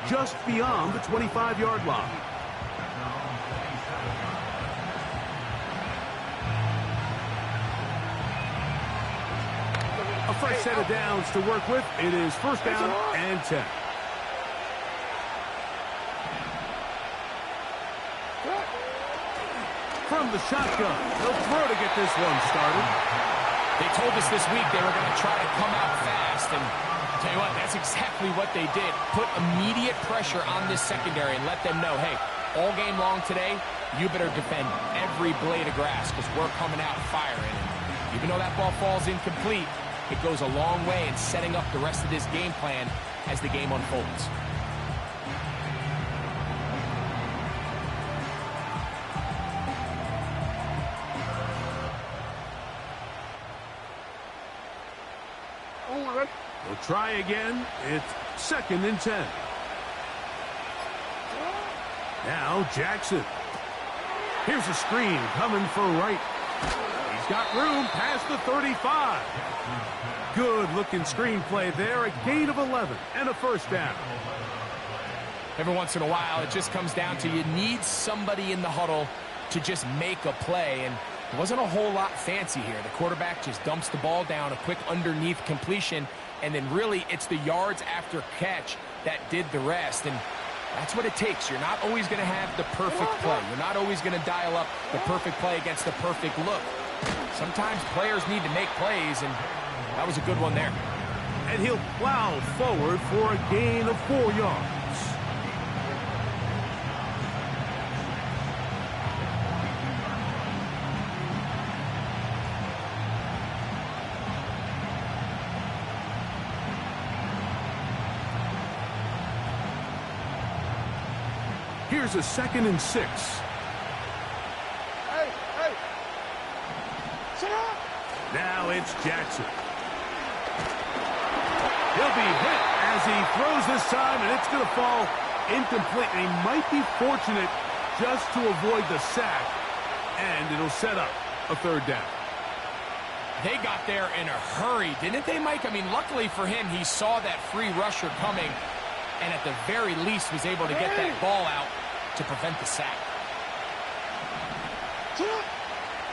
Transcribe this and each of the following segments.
just beyond the 25-yard line. A fresh set of downs to work with. It is first down and 10. From the shotgun, they'll throw to get this one started. They told us this week they were going to try to come out fast, and I'll tell you what, that's exactly what they did. Put immediate pressure on this secondary and let them know, hey, all game long today, you better defend every blade of grass because we're coming out firing. And even though that ball falls incomplete, it goes a long way in setting up the rest of this game plan as the game unfolds. We'll try again. It's second and 10. Now Jackson. Here's a screen coming for right. He's got room past the 35. Good-looking screenplay there. A gain of 11 and a first down. Every once in a while, it just comes down to you need somebody in the huddle to just make a play, and it wasn't a whole lot fancy here. The quarterback just dumps the ball down, a quick underneath completion, and then really it's the yards after catch that did the rest, and that's what it takes. You're not always going to have the perfect play. You're not always going to dial up the perfect play against the perfect look. Sometimes players need to make plays, and that was a good one there. And he'll plow forward for a gain of 4 yards. Here's a second and 6. Now it's Jackson. He'll be hit as he throws this time, and it's going to fall incomplete. And he might be fortunate just to avoid the sack, and it'll set up a third down. They got there in a hurry, didn't they, Mike? I mean, luckily for him, he saw that free rusher coming, and at the very least was able to get that ball out to prevent the sack.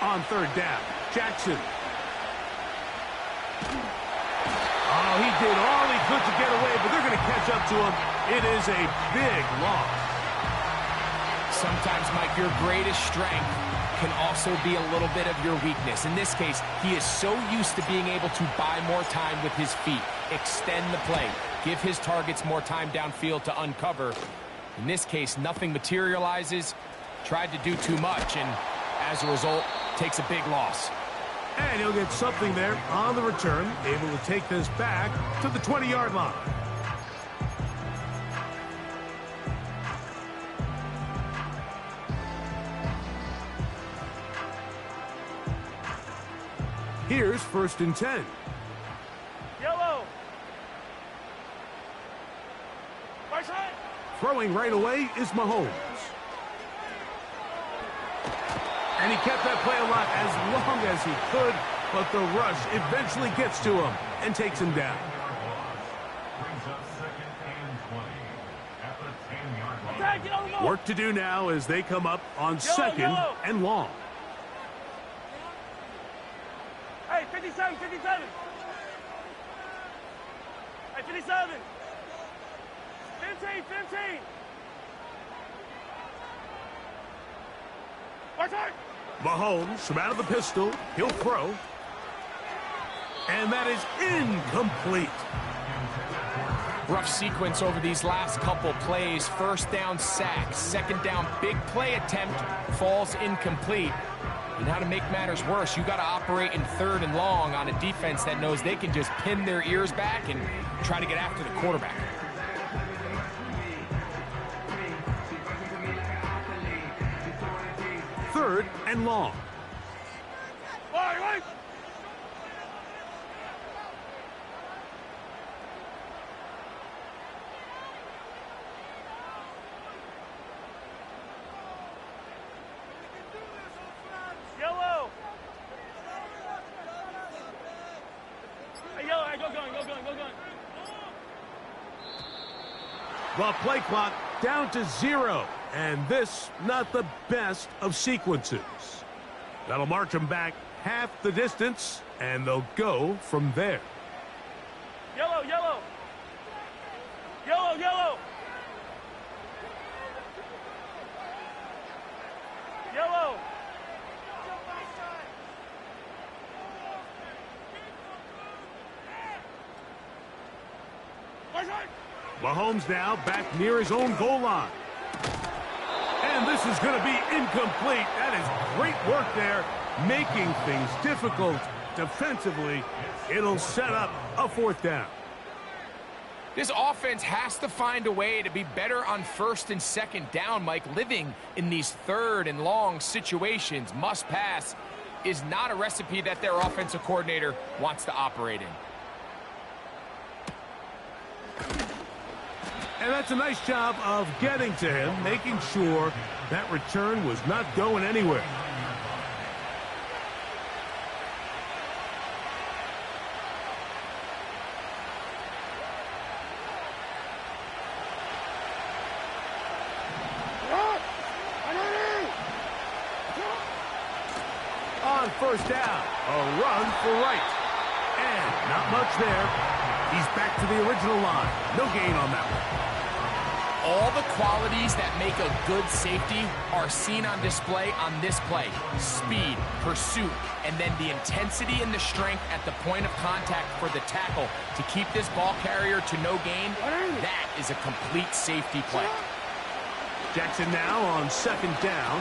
On third down, Jackson. Oh, he did all he could to get away, but they're going to catch up to him. It is a big loss. Sometimes, Mike, your greatest strength can also be a little bit of your weakness. In this case, he is so used to being able to buy more time with his feet, extend the play, give his targets more time downfield to uncover. In this case, nothing materializes, tried to do too much, and as a result, takes a big loss. And he'll get something there on the return, able to take this back to the 20-yard line. Here's first and 10. Yellow. Right side. Throwing right away is Mahomes. And he kept that play alive as long as he could, but the rush eventually gets to him and takes him down. Work to do now as they come up on second and long. Hey, 57, 57. Hey, 57. 15, 15. Right side. Mahomes from out of the pistol. He'll throw. And that is incomplete. Rough sequence over these last couple plays. First down sack. Second down big play attempt falls incomplete. And now to make matters worse, you got to operate in third and long on a defense that knows they can just pin their ears back and try to get after the quarterback. Third and long. Right. Yellow. Hey, yellow. Hey, go going. The play clock down to 0. And this, not the best of sequences. That'll march them back half the distance, and they'll go from there. Yellow, yellow. Yellow, yellow. Yellow. Mahomes now back near his own goal line. And this is going to be incomplete. That is great work there, making things difficult defensively. It'll set up a 4th down. This offense has to find a way to be better on 1st and 2nd down, Mike. Living in these 3rd and long situations, must pass, is not a recipe that their offensive coordinator wants to operate in. And that's a nice job of getting to him, making sure that return was not going anywhere. On 1st down, a run for right. And not much there. He's back to the original line. No gain on that one. All the qualities that make a good safety are seen on display on this play. Speed, pursuit, and then the intensity and the strength at the point of contact for the tackle to keep this ball carrier to no gain. That is a complete safety play. Jackson now on 2nd down.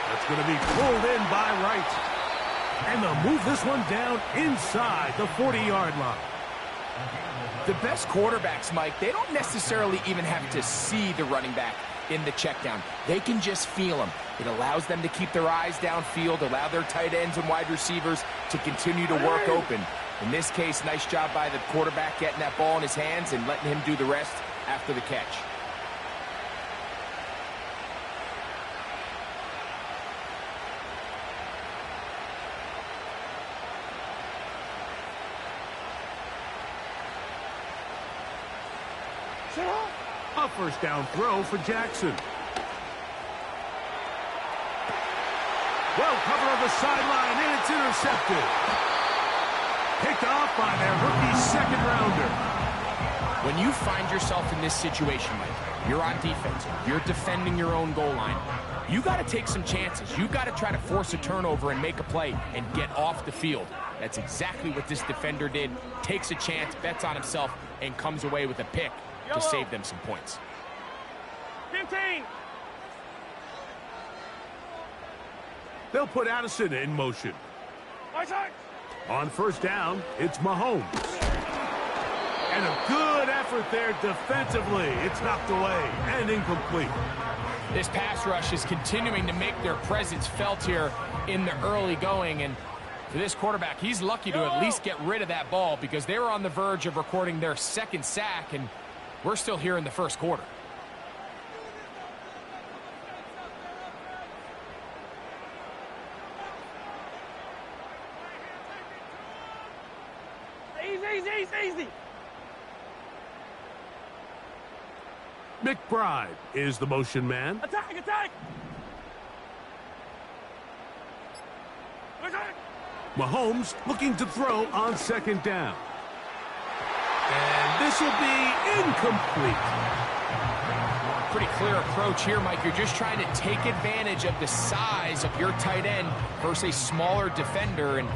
That's going to be pulled in by Wright. And they'll move this one down inside the 40-yard line. The best quarterbacks, Mike, they don't necessarily even have to see the running back in the check down. They can just feel him. It allows them to keep their eyes downfield, allow their tight ends and wide receivers to continue to work open. In this case, nice job by the quarterback getting that ball in his hands and letting him do the rest after the catch. A 1st down throw for Jackson. Well covered on the sideline, and it's intercepted. Picked off by their rookie 2nd rounder. When you find yourself in this situation, Mike, you're on defense, you're defending your own goal line, you got to take some chances. You got to try to force a turnover and make a play and get off the field. That's exactly what this defender did. Takes a chance, bets on himself, and comes away with a pick to save them some points. 15. They'll put Addison in motion. On 1st down, it's Mahomes. And a good effort there defensively. It's knocked away and incomplete. This pass rush is continuing to make their presence felt here in the early going. And for this quarterback, he's lucky to at least get rid of that ball because they were on the verge of recording their 2nd sack, and we're still here in the 1st quarter. Easy. McBride is the motion man. Attack. Mahomes looking to throw on 2nd down. And this will be incomplete. Pretty clear approach here, Mike. You're just trying to take advantage of the size of your tight end versus a smaller defender, and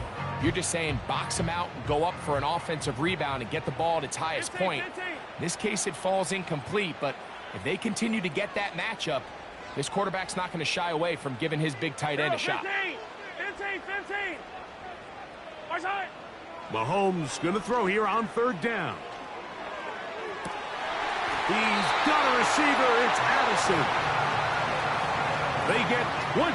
you're just saying box him out and go up for an offensive rebound and get the ball at its highest point. In this case, it falls incomplete, but if they continue to get that matchup, this quarterback's not going to shy away from giving his big tight end a shot. 15. Mahomes going to throw here on 3rd down. He's got a receiver. It's Addison. They get 20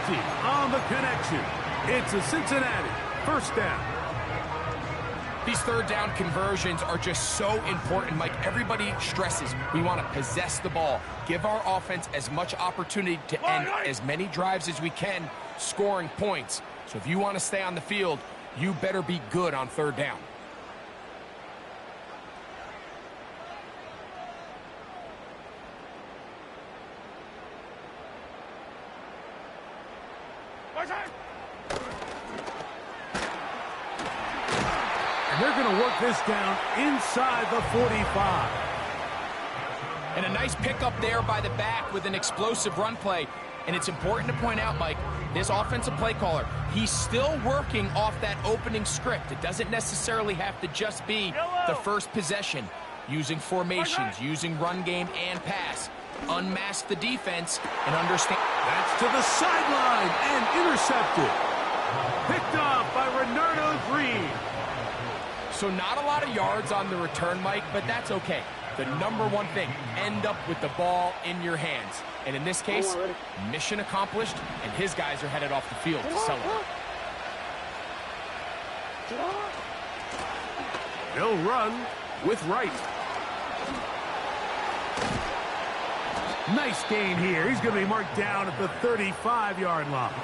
on the connection. It's a Cincinnati 1st down. These 3rd down conversions are just so important, Mike. Everybody stresses we want to possess the ball, give our offense as much opportunity to end as many drives as we can, scoring points. So if you want to stay on the field, you better be good on 3rd down. And they're going to work this down inside the 45. And a nice pickup there by the back with an explosive run play. And it's important to point out, Mike, this offensive play caller, he's still working off that opening script. It doesn't necessarily have to just be the first possession. Using formations, using run game and pass. Unmask the defense and understand. That's to the sideline and intercepted. Picked off by Renardo Green. So not a lot of yards on the return, Mike, but that's okay. The number one thing, end up with the ball in your hands. And in this case, mission accomplished, and his guys are headed off the field to celebrate. He'll run with Wright. Nice gain here. He's going to be marked down at the 35-yard line.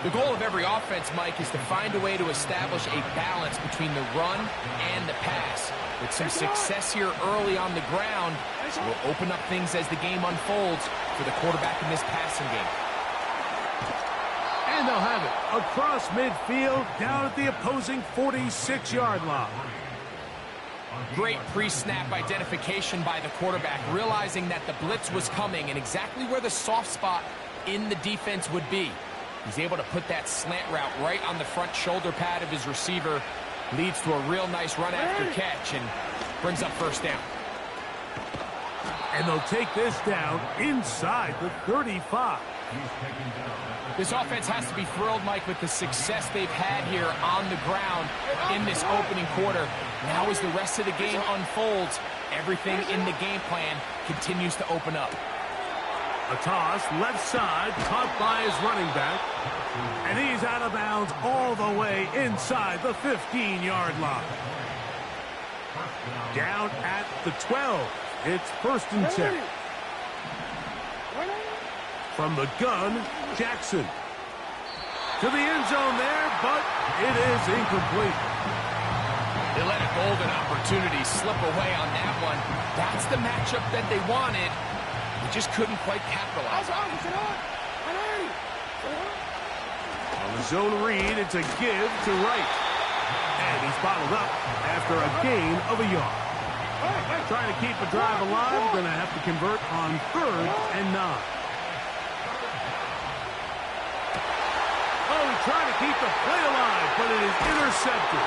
The goal of every offense, Mike, is to find a way to establish a balance between the run and the pass. With some success here early on the ground, will open up things as the game unfolds for the quarterback in this passing game. And they'll have it across midfield, down at the opposing 46-yard line. Great pre-snap identification by the quarterback, realizing that the blitz was coming and exactly where the soft spot in the defense would be. He's able to put that slant route right on the front shoulder pad of his receiver. Leads to a real nice run after catch and brings up first down. And they'll take this down inside the 35. This offense has to be thrilled, Mike, with the success they've had here on the ground in this opening quarter. Now as the rest of the game unfolds, everything in the game plan continues to open up. A toss, left side, caught by his running back. And he's out of bounds all the way inside the 15-yard line. Down at the 12. It's 1st and 10. From the gun, Jackson. To the end zone there, but it is incomplete. They let a golden opportunity slip away on that one. That's the matchup that they wanted. They just couldn't quite capitalize on it. On the zone read, it's a give to Wright. And he's bottled up after a gain of a yard. Trying to keep the drive alive, going to have to convert on 3rd and 9. Oh, he's trying to keep the play alive, but it is intercepted.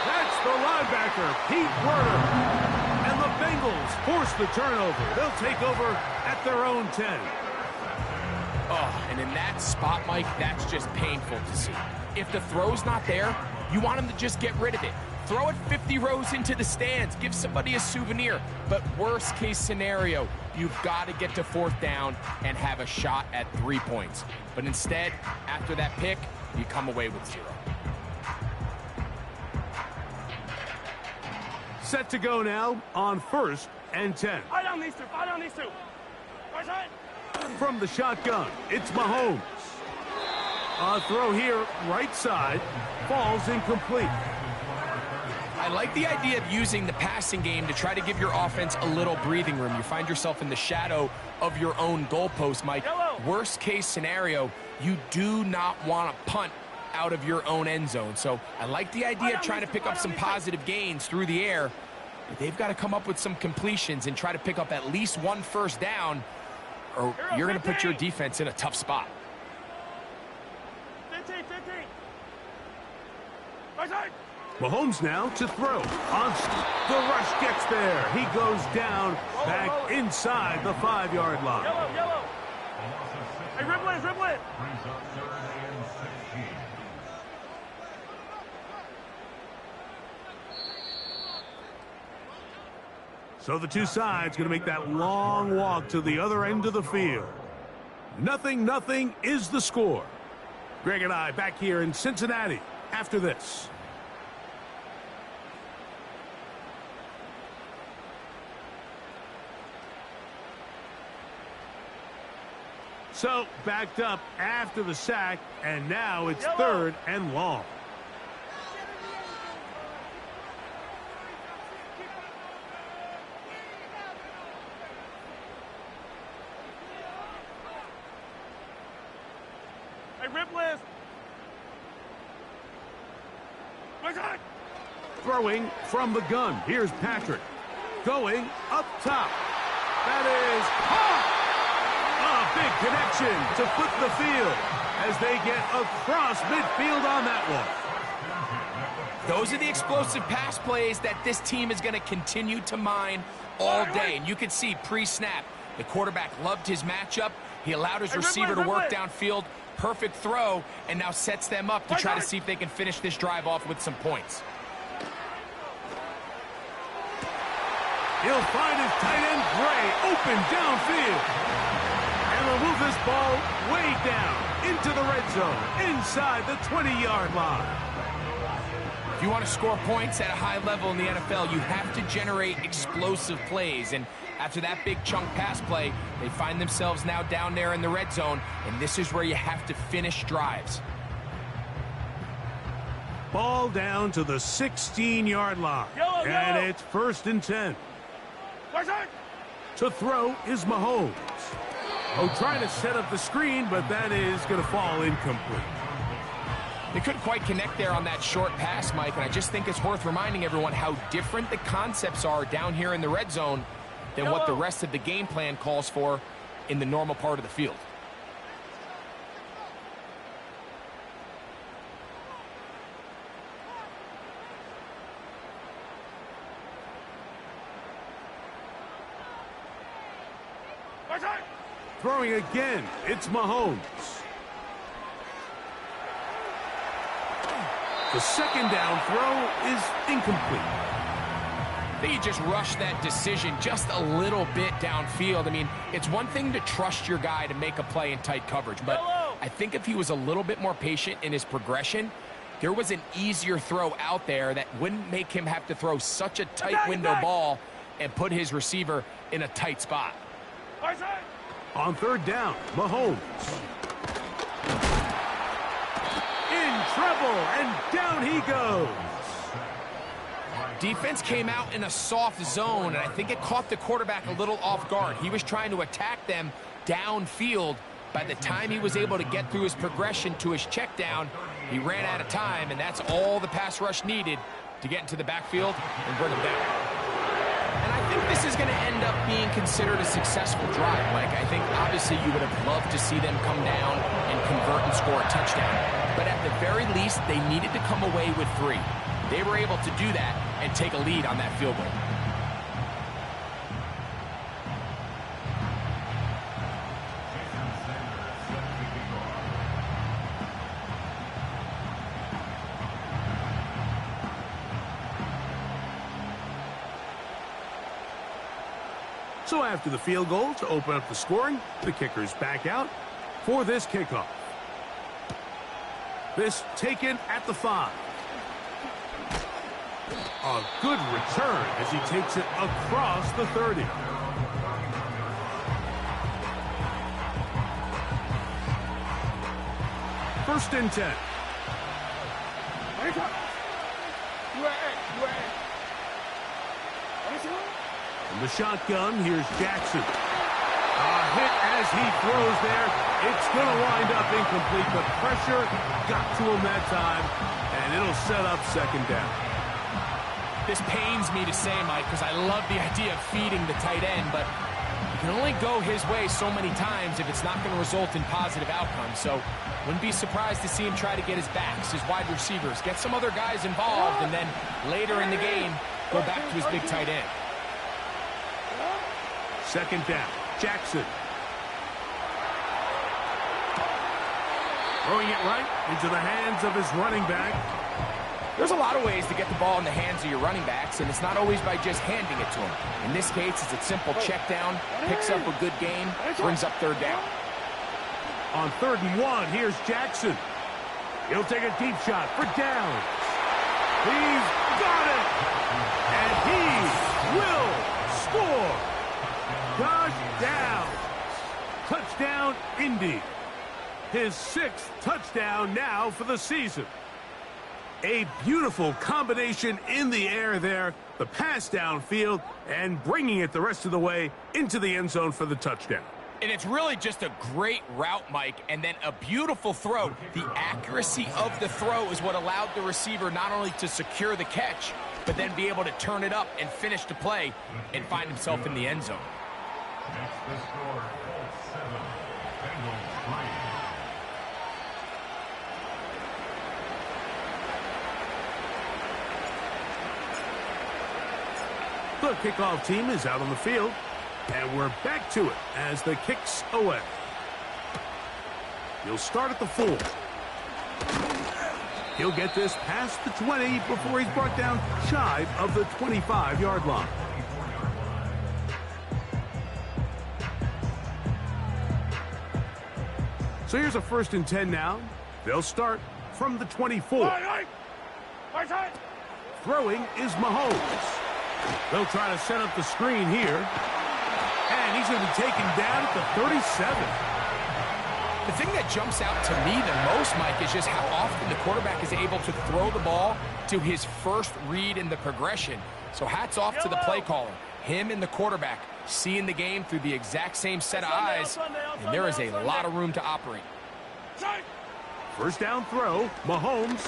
That's the linebacker, Pete Werner. And the Bengals force the turnover. They'll take over at their own 10. Oh, and in that spot, Mike, that's just painful to see. If the throw's not there, you want him to just get rid of it. Throw it 50 rows into the stands. Give somebody a souvenir. But worst case scenario, you've got to get to 4th down and have a shot at 3 points. But instead, after that pick, you come away with 0. Set to go now on 1st and 10. Fire down these two. Fire down these two. Right side. From the shotgun, it's Mahomes. A throw here, right side, falls incomplete. I like the idea of using the passing game to try to give your offense a little breathing room. You find yourself in the shadow of your own goalpost, Mike. Worst case scenario, you do not want to punt out of your own end zone. So I like the idea of trying to pick up some positive gains through the air. But they've got to come up with some completions and try to pick up at least 1 first down, or you're going to put your defense in a tough spot. 15. Right side. Mahomes now to throw. The rush gets there. He goes down back inside the 5-yard line. Yellow. Hey, dribble it. So the two sides going to make that long walk to the other end of the field. 0-0 is the score. Greg and I back here in Cincinnati after this. So backed up after the sack, and now it's 3rd and long. rip list. Right side. Throwing from the gun. Here's Patrick. Going up top. That is caught. A big connection to flip the field as they get across midfield on that one. Those are the explosive pass plays that this team is going to continue to mine all day. And you can see pre-snap, the quarterback loved his matchup. He allowed his receiver to work downfield. Perfect throw, and now sets them up to try to see if they can finish this drive off with some points. He'll find his tight end, Gray, open downfield. And will move this ball way down into the red zone, inside the 20-yard line. If you want to score points at a high level in the NFL, you have to generate explosive plays. And after that big chunk pass play, they find themselves now down there in the red zone, and this is where you have to finish drives. Ball down to the 16-yard line. And it's 1st and 10. Right side. To throw is Mahomes. Oh, trying to set up the screen, but that is going to fall incomplete. They couldn't quite connect there on that short pass, Mike, and I just think it's worth reminding everyone how different the concepts are down here in the red zone than what the rest of the game plan calls for in the normal part of the field. Right side. Throwing again, it's Mahomes. The second down throw is incomplete. I think he just rushed that decision just a little bit downfield. I mean, it's one thing to trust your guy to make a play in tight coverage, but I think if he was a little bit more patient in his progression, there was an easier throw out there that wouldn't make him have to throw such a tight window ball and put his receiver in a tight spot. Right side. On 3rd down, Mahomes. In trouble, and down he goes. Defense came out in a soft zone, and I think it caught the quarterback a little off guard. He was trying to attack them downfield. By the time he was able to get through his progression to his check down, he ran out of time, and that's all the pass rush needed to get into the backfield and bring him down. And I think this is going to end up being considered a successful drive, Mike. I think obviously you would have loved to see them come down and convert and score a touchdown. But at the very least, they needed to come away with 3. They were able to do that and take a lead on that field goal. So after the field goal to open up the scoring, the kicker's back out for this kickoff. This taken at the 5. A good return as he takes it across the 30. First and 10. From the shotgun, here's Jackson. A hit as he throws there. It's going to wind up incomplete, but pressure got to him that time, and it'll set up 2nd down. This pains me to say, Mike, because I love the idea of feeding the tight end, but you can only go his way so many times if it's not going to result in positive outcomes. So wouldn't be surprised to see him try to get his backs, his wide receivers, get some other guys involved, and then later in the game, go back to his big tight end. 2nd down, Jackson. Throwing it right into the hands of his running back. There's a lot of ways to get the ball in the hands of your running backs, and it's not always by just handing it to them. In this case, it's a simple check down, picks up a good gain, brings up 3rd down. On 3rd and 1, here's Jackson. He'll take a deep shot for downs. He's got it! And he will score! Touchdown! Touchdown, Indy. His 6th touchdown now for the season. A beautiful combination in the air there, the pass downfield, and bringing it the rest of the way into the end zone for the touchdown. And it's really just a great route, Mike, and then a beautiful throw. The accuracy of the throw is what allowed the receiver not only to secure the catch, but then be able to turn it up and finish the play and find himself in the end zone. That's the score, Colts 7, Bengals 3. The kickoff team is out on the field, and we're back to it as the kick's away. He'll start at the 4. He'll get this past the 20 before he's brought down shy of the 25-yard line. So here's a 1st and 10 now. They'll start from the 24. Right side. Throwing is Mahomes. They'll try to set up the screen here. And he's going to be taken down at the 37. The thing that jumps out to me the most, Mike, is just how often the quarterback is able to throw the ball to his first read in the progression. So hats off to the play caller. Him and the quarterback seeing the game through the exact same set of eyes, and there is a lot of room to operate. First down throw, Mahomes.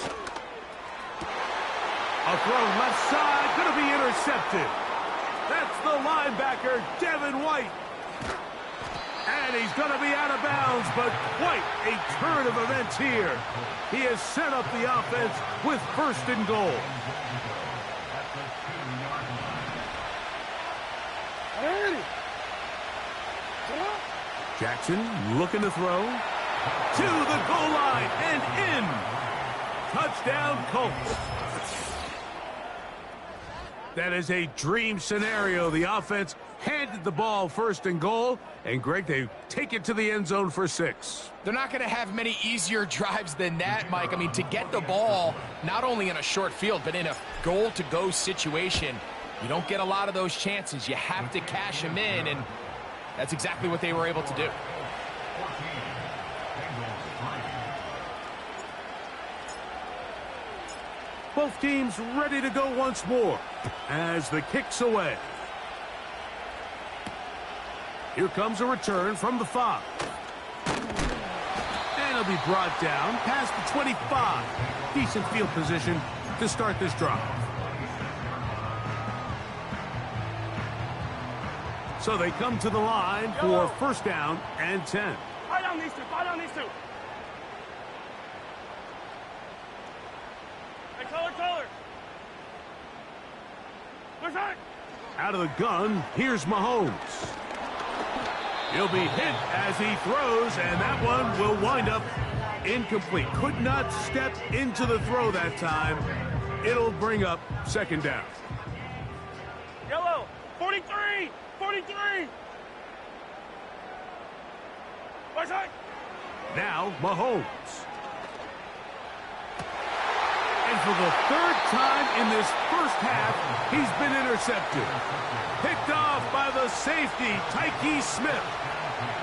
A throw left side, going to be intercepted. That's the linebacker, Devin White. And he's going to be out of bounds, but quite a turn of events here. He has set up the offense with 1st and goal. Jackson looking to throw to the goal line and in. Touchdown, Colts. That is a dream scenario. The offense handed the ball 1st and goal, and Greg, they take it to the end zone for 6. They're not going to have many easier drives than that, Mike. I mean, to get the ball, not only in a short field, but in a goal-to-go situation, you don't get a lot of those chances. You have to cash them in, and that's exactly what they were able to do. 14, Bengals 3. Both teams ready to go once more as the kick's away. Here comes a return from the 5. And he'll be brought down past the 25. Decent field position to start this drive. So they come to the line for 1st down and 10. Buy down these two. Buy down these two. Hey, color. Where's that? Out of the gun, here's Mahomes. He'll be hit as he throws, and that one will wind up incomplete. Could not step into the throw that time. It'll bring up 2nd down. Yellow. 43. 43. Right side. Now Mahomes. And for the 3rd time in this 1st half, he's been intercepted. Picked off by the safety, Tyke Smith.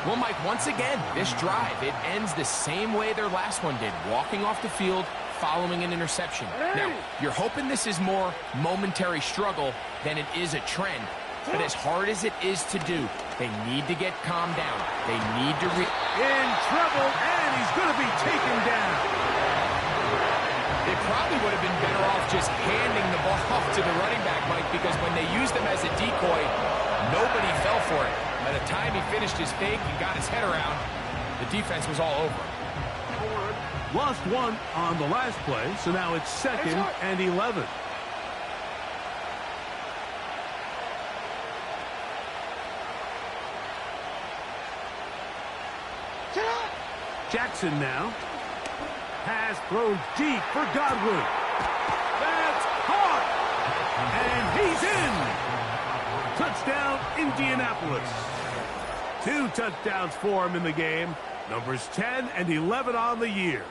Well, Mike, once again, this drive, it ends the same way their last one did, walking off the field, following an interception. Now, you're hoping this is more momentary struggle than it is a trend. But as hard as it is to do, they need to get calmed down. They need to in trouble, and he's going to be taken down. They probably would have been better off just handing the ball off to the running back, Mike, because when they used him as a decoy, nobody fell for it. By the time he finished his fake and got his head around, the defense was all over. Lost 1 on the last play, so now it's 2nd and 11. Jackson now. Pass thrown deep for Godwin. That's caught. And he's in. Touchdown, Indianapolis. 2 touchdowns for him in the game. Numbers 10 and 11 on the year.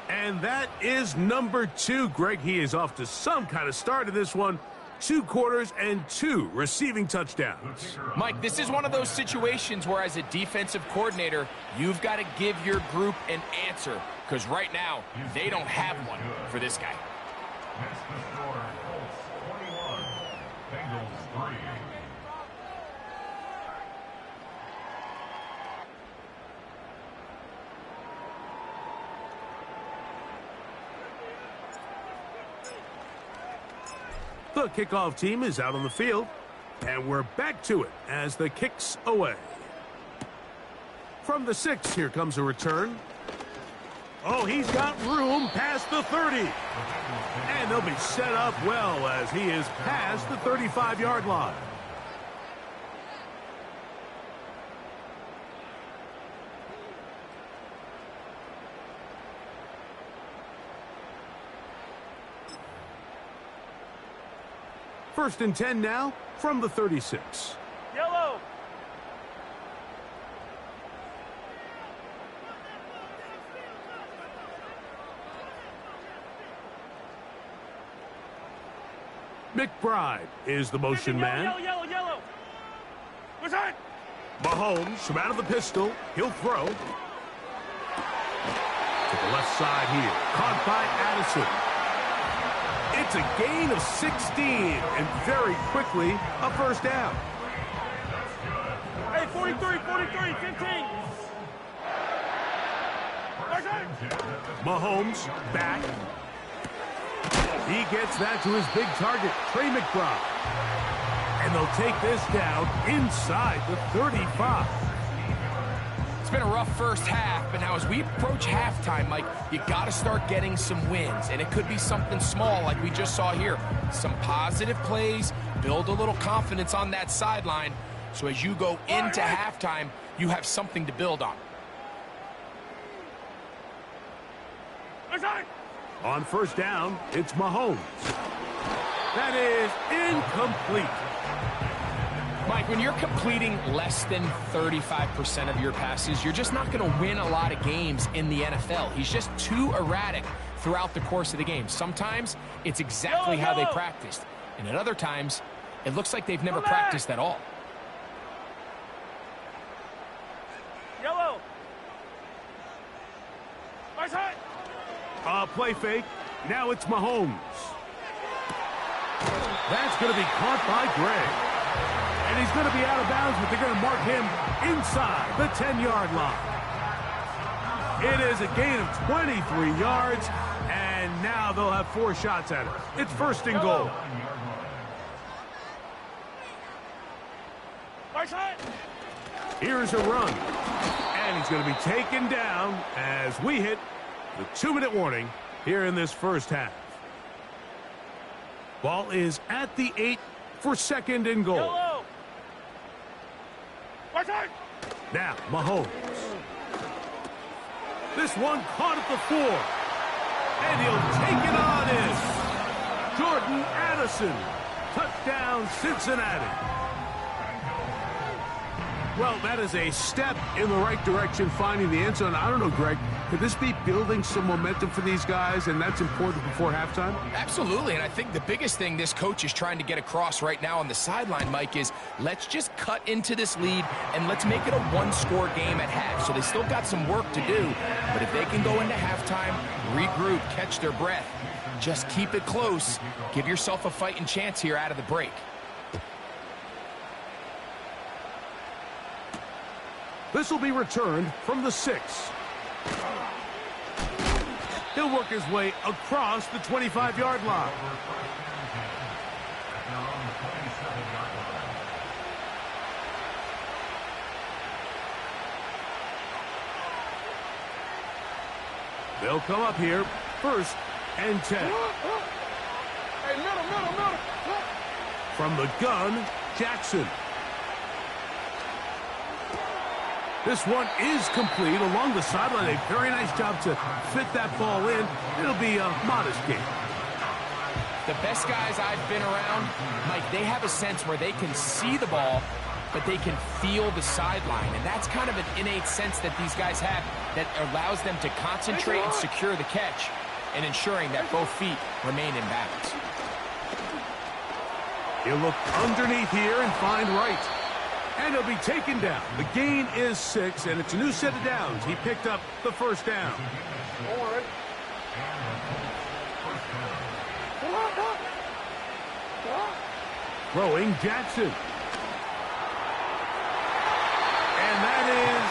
And that is number 2. Greg, he is off to some kind of start in this one. 2 quarters and 2 receiving touchdowns. Mike, this is one of those situations where as a defensive coordinator, you've got to give your group an answer. Because right now, they don't have one for this guy. That's the score, Colts 21, Bengals 3. The kickoff team is out on the field, and we're back to it as the kick's away. From the 6, here comes a return. Oh, he's got room past the 30. And they'll be set up well as he is past the 35-yard line. First and 10 now from the 36. Yellow. McBride is the motion man. Yellow. What's that? Mahomes from out of the pistol. He'll throw. To the left side here. Caught by Addison. It's a gain of 16, and very quickly, a first down. Hey, 43, 15. Mahomes back. He gets that to his big target, Trey McBride. And they'll take this down inside the 35. It's been a rough first half, but now as we approach halftime, Mike, you got to start getting some wins, and it could be something small like we just saw here. Some positive plays, build a little confidence on that sideline, so as you go into halftime, you have something to build on. On first down, it's Mahomes. That is incomplete. Mike, when you're completing less than 35% of your passes, you're just not going to win a lot of games in the NFL. He's just too erratic throughout the course of the game. Sometimes it's exactly how they practiced, and at other times, it looks like they've never practiced at all. Yellow. Play fake. Now it's Mahomes. That's going to be caught by Gray. And he's going to be out of bounds, but they're going to mark him inside the 10-yard line. It is a gain of 23 yards, and now they'll have 4 shots at it. It's first and goal. Here's a run. And he's going to be taken down as we hit the 2-minute warning here in this first half. Ball is at the 8 for second and goal. Now, Mahomes. This one caught at the 4. And he'll take it on in. Jordan Addison. Touchdown, Cincinnati. Well, that is a step in the right direction, finding the end zone. I don't know, Greg, could this be building some momentum for these guys, and that's important before halftime? Absolutely, and I think the biggest thing this coach is trying to get across right now on the sideline, Mike, is let's just cut into this lead, and let's make it a one-score game at half. So they still got some work to do, but if they can go into halftime, regroup, catch their breath, just keep it close, give yourself a fighting chance here out of the break. This will be returned from the 6. He'll work his way across the 25-yard line. They'll come up here, first and 10. Hey, middle. From the gun, Jackson. This one is complete along the sideline. A very nice job to fit that ball in. It'll be a modest gain. The best guys I've been around, Mike, they have a sense where they can see the ball, but they can feel the sideline. And that's kind of an innate sense that these guys have that allows them to concentrate and secure the catch and ensuring that both feet remain in balance. He'll look underneath here and find right. And he'll be taken down. The gain is 6, and it's a new set of downs. He picked up the first down. Throwing Jackson. And that is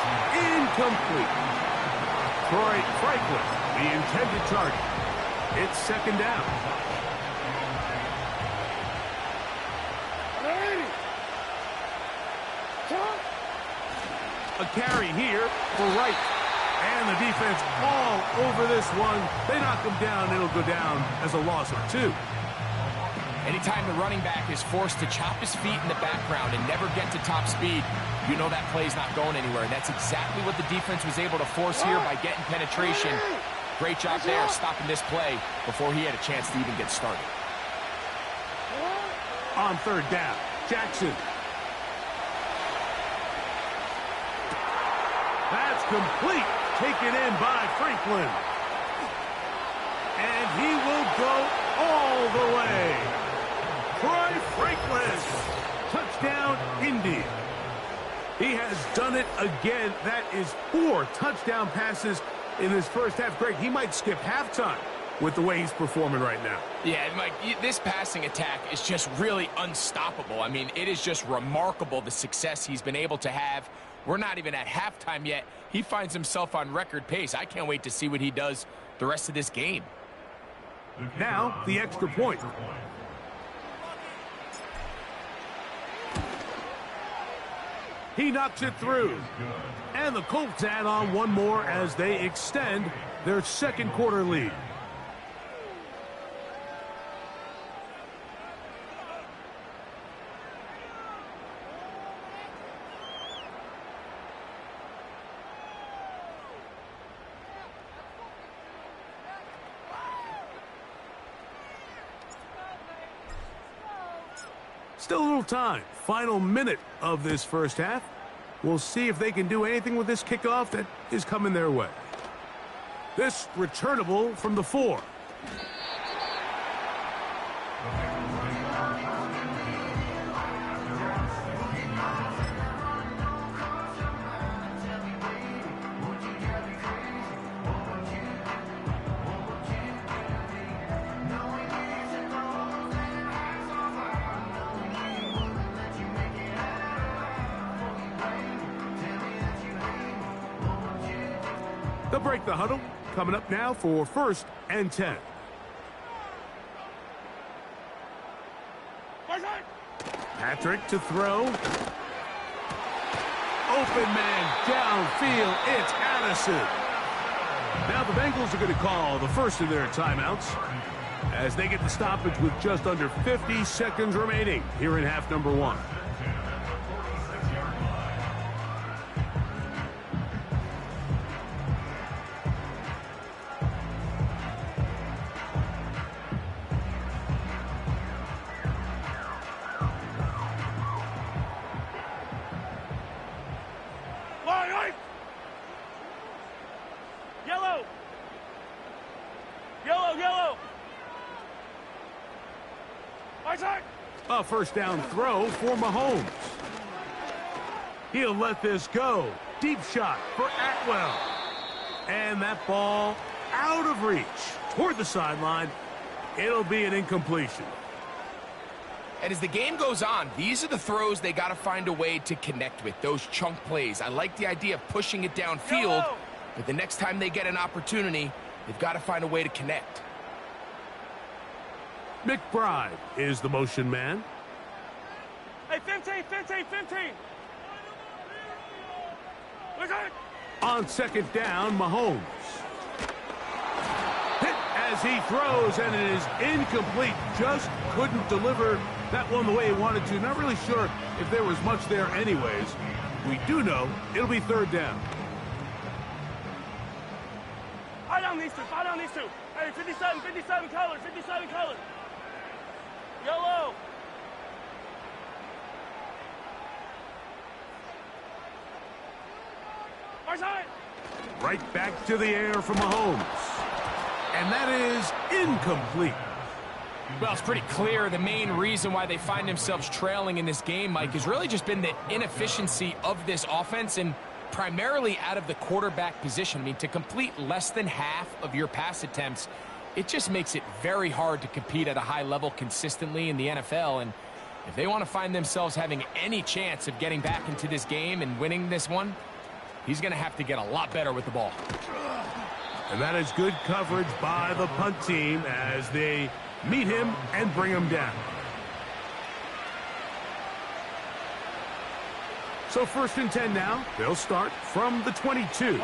incomplete. Troy Franklin, the intended target. It's second down. A carry here for Wright. And the defense all over this one. They knock him down. It'll go down as a loss of 2. Anytime the running back is forced to chop his feet in the background and never get to top speed, you know that play's not going anywhere. And that's exactly what the defense was able to force here by getting penetration. Great job there stopping this play before he had a chance to even get started. On 3rd down, Jackson. That's complete. Taken in by Franklin. And he will go all the way. Troy Franklin. Touchdown, Indy. He has done it again. That is 4 touchdown passes in his first half. Greg, he might skip halftime with the way he's performing right now. Yeah, Mike, this passing attack is just really unstoppable. I mean, it is just remarkable the success he's been able to have. We're not even at halftime yet. He finds himself on record pace. I can't wait to see what he does the rest of this game. Now, the extra point. He knocks it through. And the Colts add on one more as they extend their second quarter lead. Still a little time. Final minute of this first half. We'll see if they can do anything with this kickoff that is coming their way. This returnable from the 4. They'll break the huddle. Coming up now for 1st and 10. Patrick to throw. Open man downfield. It's Addison. Now the Bengals are going to call the first of their timeouts as they get the stoppage with just under 50 seconds remaining here in half number 1. Yellow! Yellow, yellow! Isaac! A first down throw for Mahomes. He'll let this go. Deep shot for Atwell. And that ball out of reach toward the sideline. It'll be an incompletion. And as the game goes on, these are the throws they got to find a way to connect with, those chunk plays. I like the idea of pushing it downfield, but the next time they get an opportunity, they've got to find a way to connect. McBride is the motion man. Hey, 15, 15, 15! Look at it! On second down, Mahomes. Hit as he throws, and it is incomplete. Just couldn't deliver that one the way he wanted to. Not really sure if there was much there anyways. We do know it'll be third down. I don't need to. I don't need to. Hey, 57, 57 color, 57 color. Yellow. Right back to the air from Mahomes. And that is incomplete. Well, it's pretty clear the main reason why they find themselves trailing in this game, Mike, has really just been the inefficiency of this offense and primarily out of the quarterback position. I mean, to complete less than half of your pass attempts, it just makes it very hard to compete at a high level consistently in the NFL. And if they want to find themselves having any chance of getting back into this game and winning this one, he's going to have to get a lot better with the ball. And that is good coverage by the punt team as they meet him and bring him down. So 1st and 10 now. They'll start from the 22.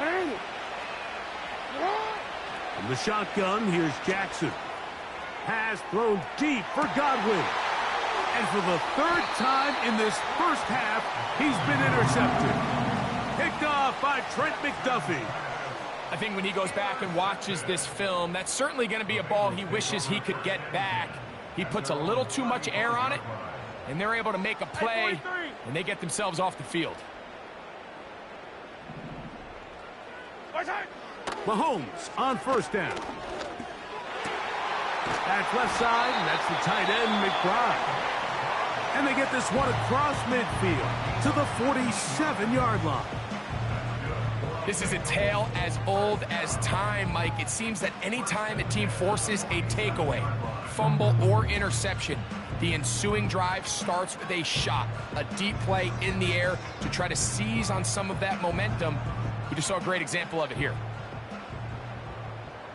From the shotgun, here's Jackson. Pass thrown deep for Godwin. And for the 3rd time in this first half, he's been intercepted. Picked off by Trent McDuffie. I think when he goes back and watches this film, that's certainly going to be a ball he wishes he could get back. He puts a little too much air on it, and they're able to make a play, and they get themselves off the field. Mahomes on 1st down. That's left side, and that's the tight end, McBride. And they get this one across midfield to the 47-yard line. This is a tale as old as time, Mike. It seems that any time a team forces a takeaway, fumble, or interception, the ensuing drive starts with a shot, a deep play in the air to try to seize on some of that momentum. We just saw a great example of it here.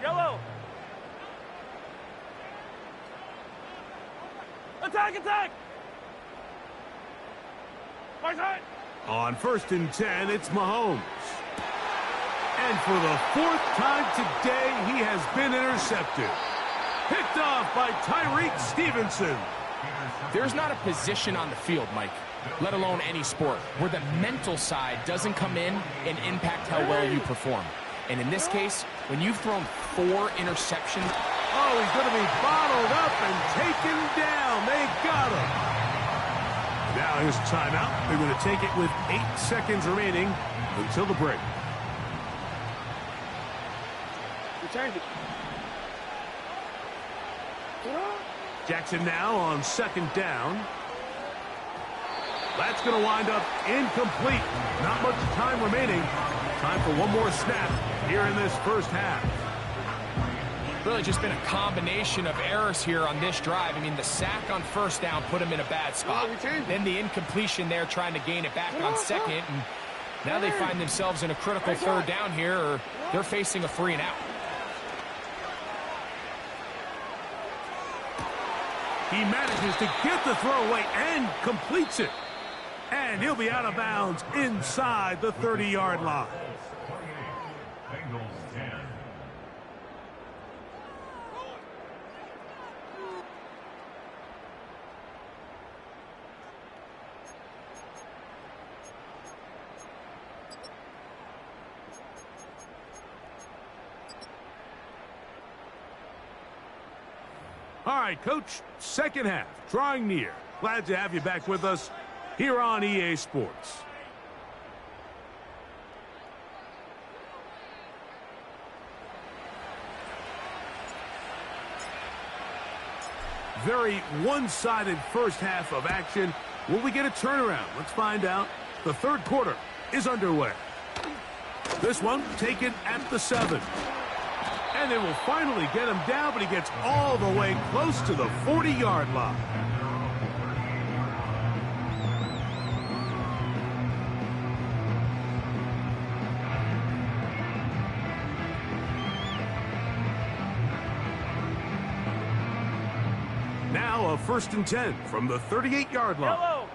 Yellow. Attack, attack. Right side. On 1st and 10, it's Mahomes. And for the 4th time today, he has been intercepted. Picked off by Tyreek Stevenson. There's not a position on the field, Mike, let alone any sport, where the mental side doesn't come in and impact how well you perform. And in this case, when you've thrown 4 interceptions... Oh, he's going to be bottled up and taken down. They got him. Now here's a timeout. They're going to take it with 8 seconds remaining until the break. Change it. Jackson now on 2nd down. That's going to wind up incomplete. Not much time remaining. Time for one more snap here in this first half. Really just been a combination of errors here on this drive. I mean, the sack on 1st down put him in a bad spot. Then the incompletion there trying to gain it back on 2nd. And now they find themselves in a critical 3rd down here, or they're facing a 3 and out. He manages to get the throwaway and completes it. And he'll be out of bounds inside the 30-yard line. Bengals 10. All right, Coach, 2nd half, drawing near. Glad to have you back with us here on EA Sports. Very one-sided first half of action. Will we get a turnaround? Let's find out. The 3rd quarter is underway. This one taken at the 7. And they will finally get him down, but he gets all the way close to the 40-yard line. Now a 1st and 10 from the 38-yard line. Yellow.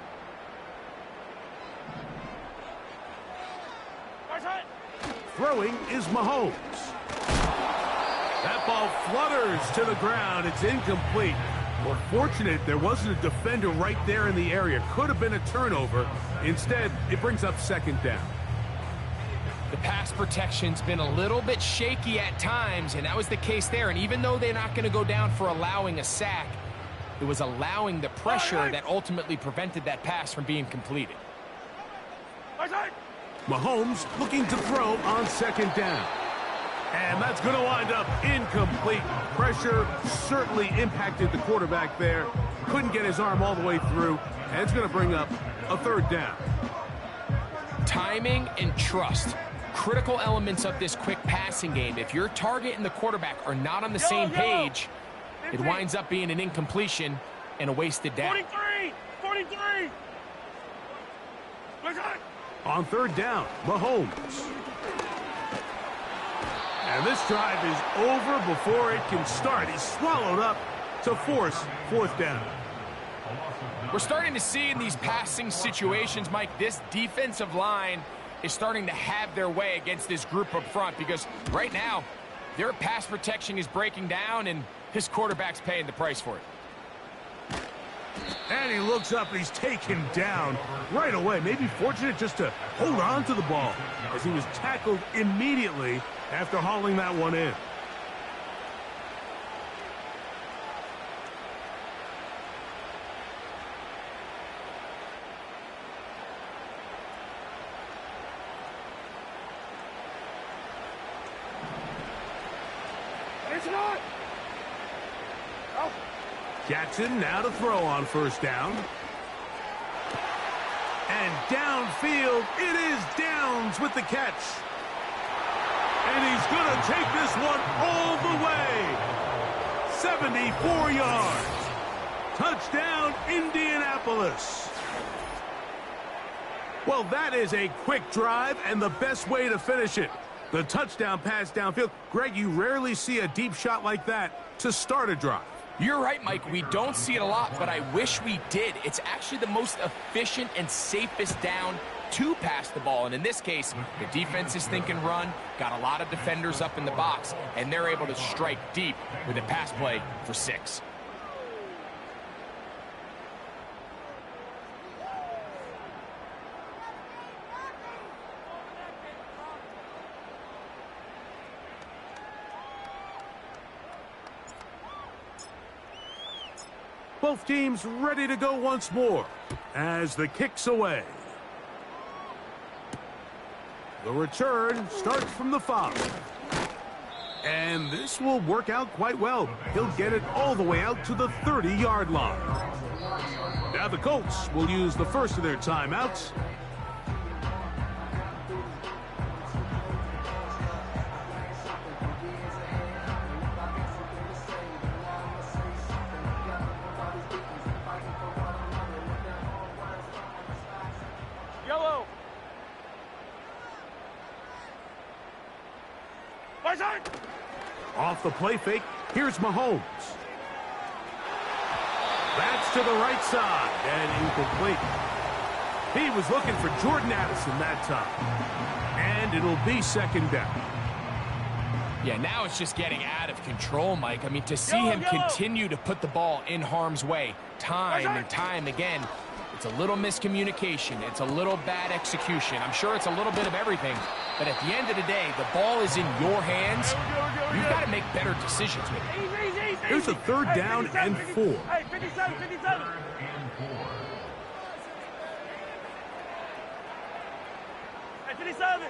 Right side. Throwing is Mahomes. That ball flutters to the ground. It's incomplete. We're fortunate there wasn't a defender right there in the area. Could have been a turnover. Instead, it brings up 2nd down. The pass protection's been a little bit shaky at times, and that was the case there. And even though they're not going to go down for allowing a sack, it was allowing the pressure that ultimately prevented that pass from being completed. Right side. Mahomes looking to throw on 2nd down. And that's going to wind up incomplete. Pressure certainly impacted the quarterback there. Couldn't get his arm all the way through. And it's going to bring up a 3rd down. Timing and trust. Critical elements of this quick passing game. If your target and the quarterback are not on the same page, it winds up being an incompletion and a wasted down. 43! 43! Right side. On 3rd down, Mahomes. And this drive is over before it can start. He's swallowed up to force 4th down. We're starting to see in these passing situations, Mike, this defensive line is starting to have their way against this group up front because right now, their pass protection is breaking down and his quarterback's paying the price for it. And he looks up and he's taken down right away. Maybe fortunate just to hold on to the ball as he was tackled immediately after hauling that one in. Jackson now to throw on first down. And downfield, it is Downs with the catch. And he's going to take this one all the way. 74 yards. Touchdown, Indianapolis. Well, that is a quick drive and the best way to finish it. The touchdown pass downfield. Greg, you rarely see a deep shot like that to start a drive. You're right, Mike. We don't see it a lot, but I wish we did. It's actually the most efficient and safest down to pass the ball. And in this case, the defense is thinking run, got a lot of defenders up in the box, and they're able to strike deep with a pass play for 6. Both teams ready to go once more as the kick's away. The return starts from the 5. And this will work out quite well. He'll get it all the way out to the 30-yard line. Now the Colts will use the first of their timeouts. Off the play fake, here's Mahomes. That's to the right side and incomplete. He was looking for Jordan Addison that time. And it'll be second down. Yeah, now it's just getting out of control, Mike. I mean, to see him continue to put the ball in harm's way time and time again, it's a little miscommunication. It's a little bad execution. I'm sure it's a little bit of everything. But at the end of the day, the ball is in your hands. You've got to make better decisions with it. Here's a third down and 4. Hey, 57, 57. Hey, 57.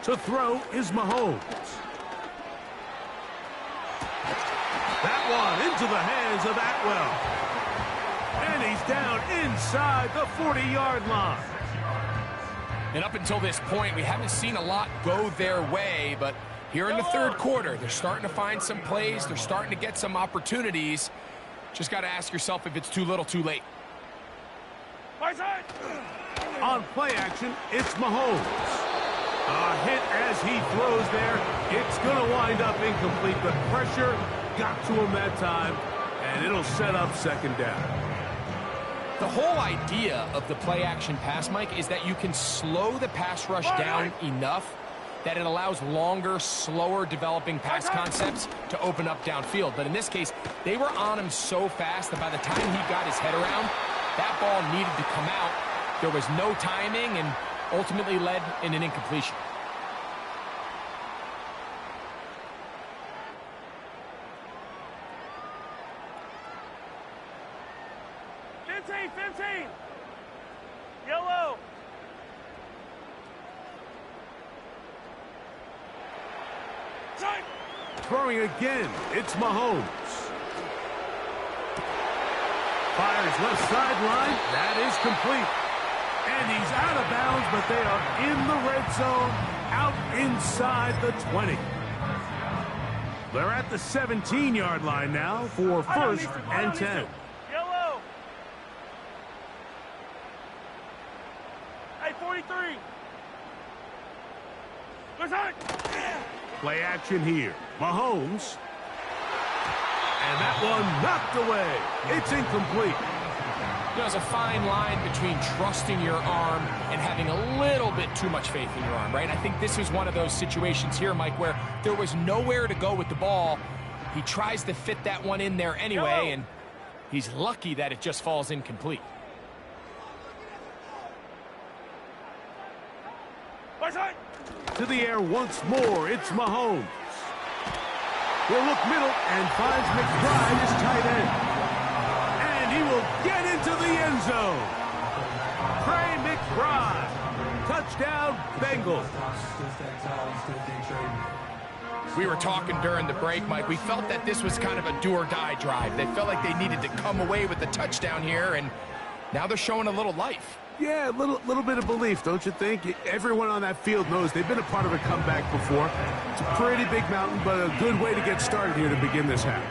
To throw is Mahomes. That one into the hands of Atwell. And he's down inside the 40-yard line. And up until this point, we haven't seen a lot go their way, but here in the third quarter, they're starting to find some plays. They're starting to get some opportunities. Just got to ask yourself if it's too little, too late. On play action, it's Mahomes. A hit as he throws there. It's going to wind up incomplete. The pressure got to him that time, and it'll set up second down. The whole idea of the play-action pass, Mike, is that you can slow the pass rush down enough that it allows longer, slower developing pass concepts to open up downfield. But in this case, they were on him so fast that by the time he got his head around, that ball needed to come out. There was no timing and ultimately led in an incompletion. Yellow. Throwing again, it's Mahomes. Fires left sideline. That is complete. And he's out of bounds, but they are in the red zone, out inside the 20. They're at the 17-yard line now for first and 10. Yellow. Hey, 43. Play action here. Mahomes. And that one knocked away. It's incomplete. You know, there's a fine line between trusting your arm and having a little bit too much faith in your arm, right? I think this is one of those situations here, Mike, where there was nowhere to go with the ball. He tries to fit that one in there anyway, and he's lucky that it just falls incomplete. To the air once more, it's Mahomes. He'll look middle and finds McBride, his tight end. And he will get into the end zone. Trey McBride. Touchdown, Bengals. We were talking during the break, Mike. We felt that this was kind of a do-or-die drive. They felt like they needed to come away with the touchdown here, and now they're showing a little life. Yeah, a little bit of belief, don't you think? Everyone on that field knows they've been a part of a comeback before. It's a pretty big mountain, but a good way to get started here to begin this half.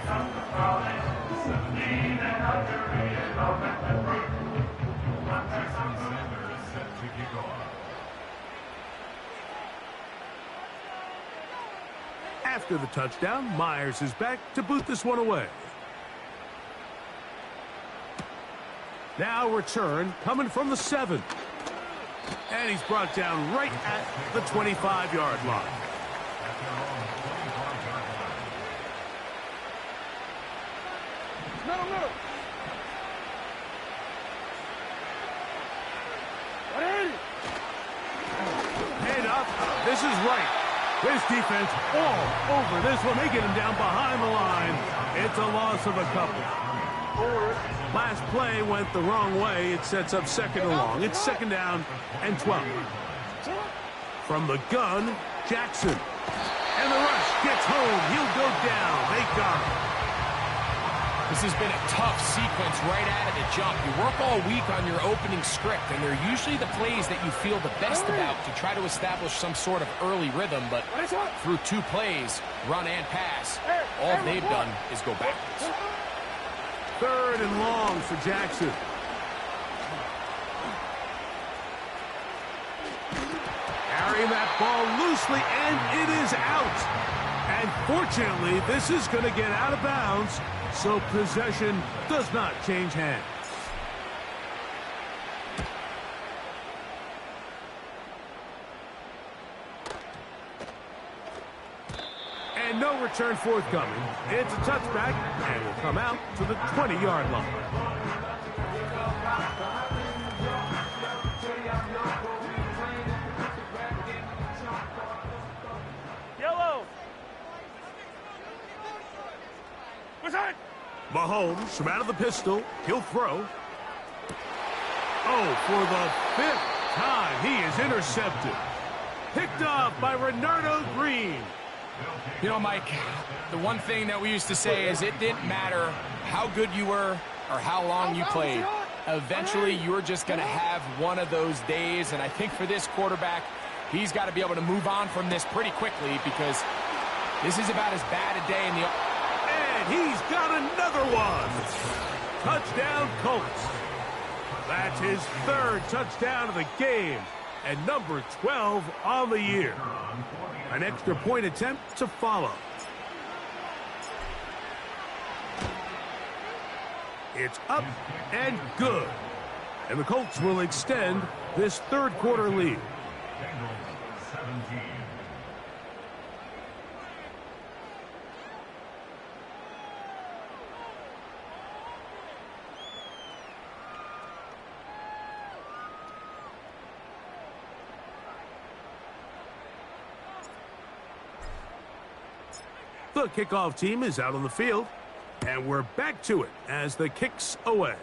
After the touchdown, Myers is back to boot this one away. Now return coming from the 7. And he's brought down right at the 25-yard line. No. Head up. This is right. This defense all over this one. They get him down behind the line. It's a loss of a couple. Last play went the wrong way. It sets up second and long. It's second down and 12. From the gun, Jackson. And the rush gets home. He'll go down. They got him. This has been a tough sequence right out of the jump. You work all week on your opening script, and they're usually the plays that you feel the best about to try to establish some sort of early rhythm, but through 2 plays, run and pass, all they've done is go backwards. Third and long for Jackson. Carrying that ball loosely, and it is out. And fortunately, this is going to get out of bounds, so possession does not change hands. And no return forthcoming. It's a touchback, and will come out to the 20-yard line. Yellow. Mahomes from out of the pistol. He'll throw. Oh, for the 5th time, he is intercepted. Picked off by Renardo Green. You know, Mike, the one thing that we used to say is it didn't matter how good you were or how long you played. Eventually, you're just going to have one of those days, and I think for this quarterback, he's got to be able to move on from this pretty quickly because this is about as bad a day in the... And he's got another one. Touchdown, Colts. That's his 3rd touchdown of the game and number 12 on the year. An extra point attempt to follow. It's up and good. And the Colts will extend this 3rd quarter lead. The kickoff team is out on the field, and we're back to it as the kick's away.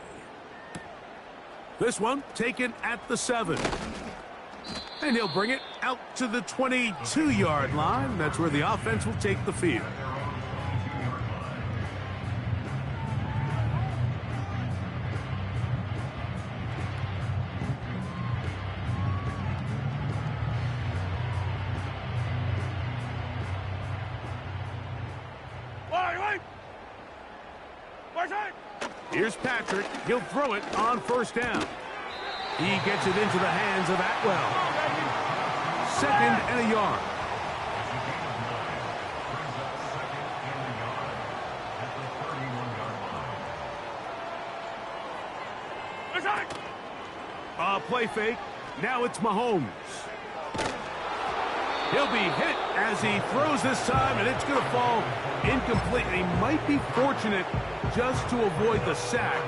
This one taken at the 7. And he'll bring it out to the 22-yard line. That's where the offense will take the field. Here's Patrick. He'll throw it on 1st down. He gets it into the hands of Atwell. 2nd and a yard. Play fake. Now it's Mahomes. He'll be hit as he throws this time, and it's going to fall incomplete. He might be fortunate just to avoid the sack,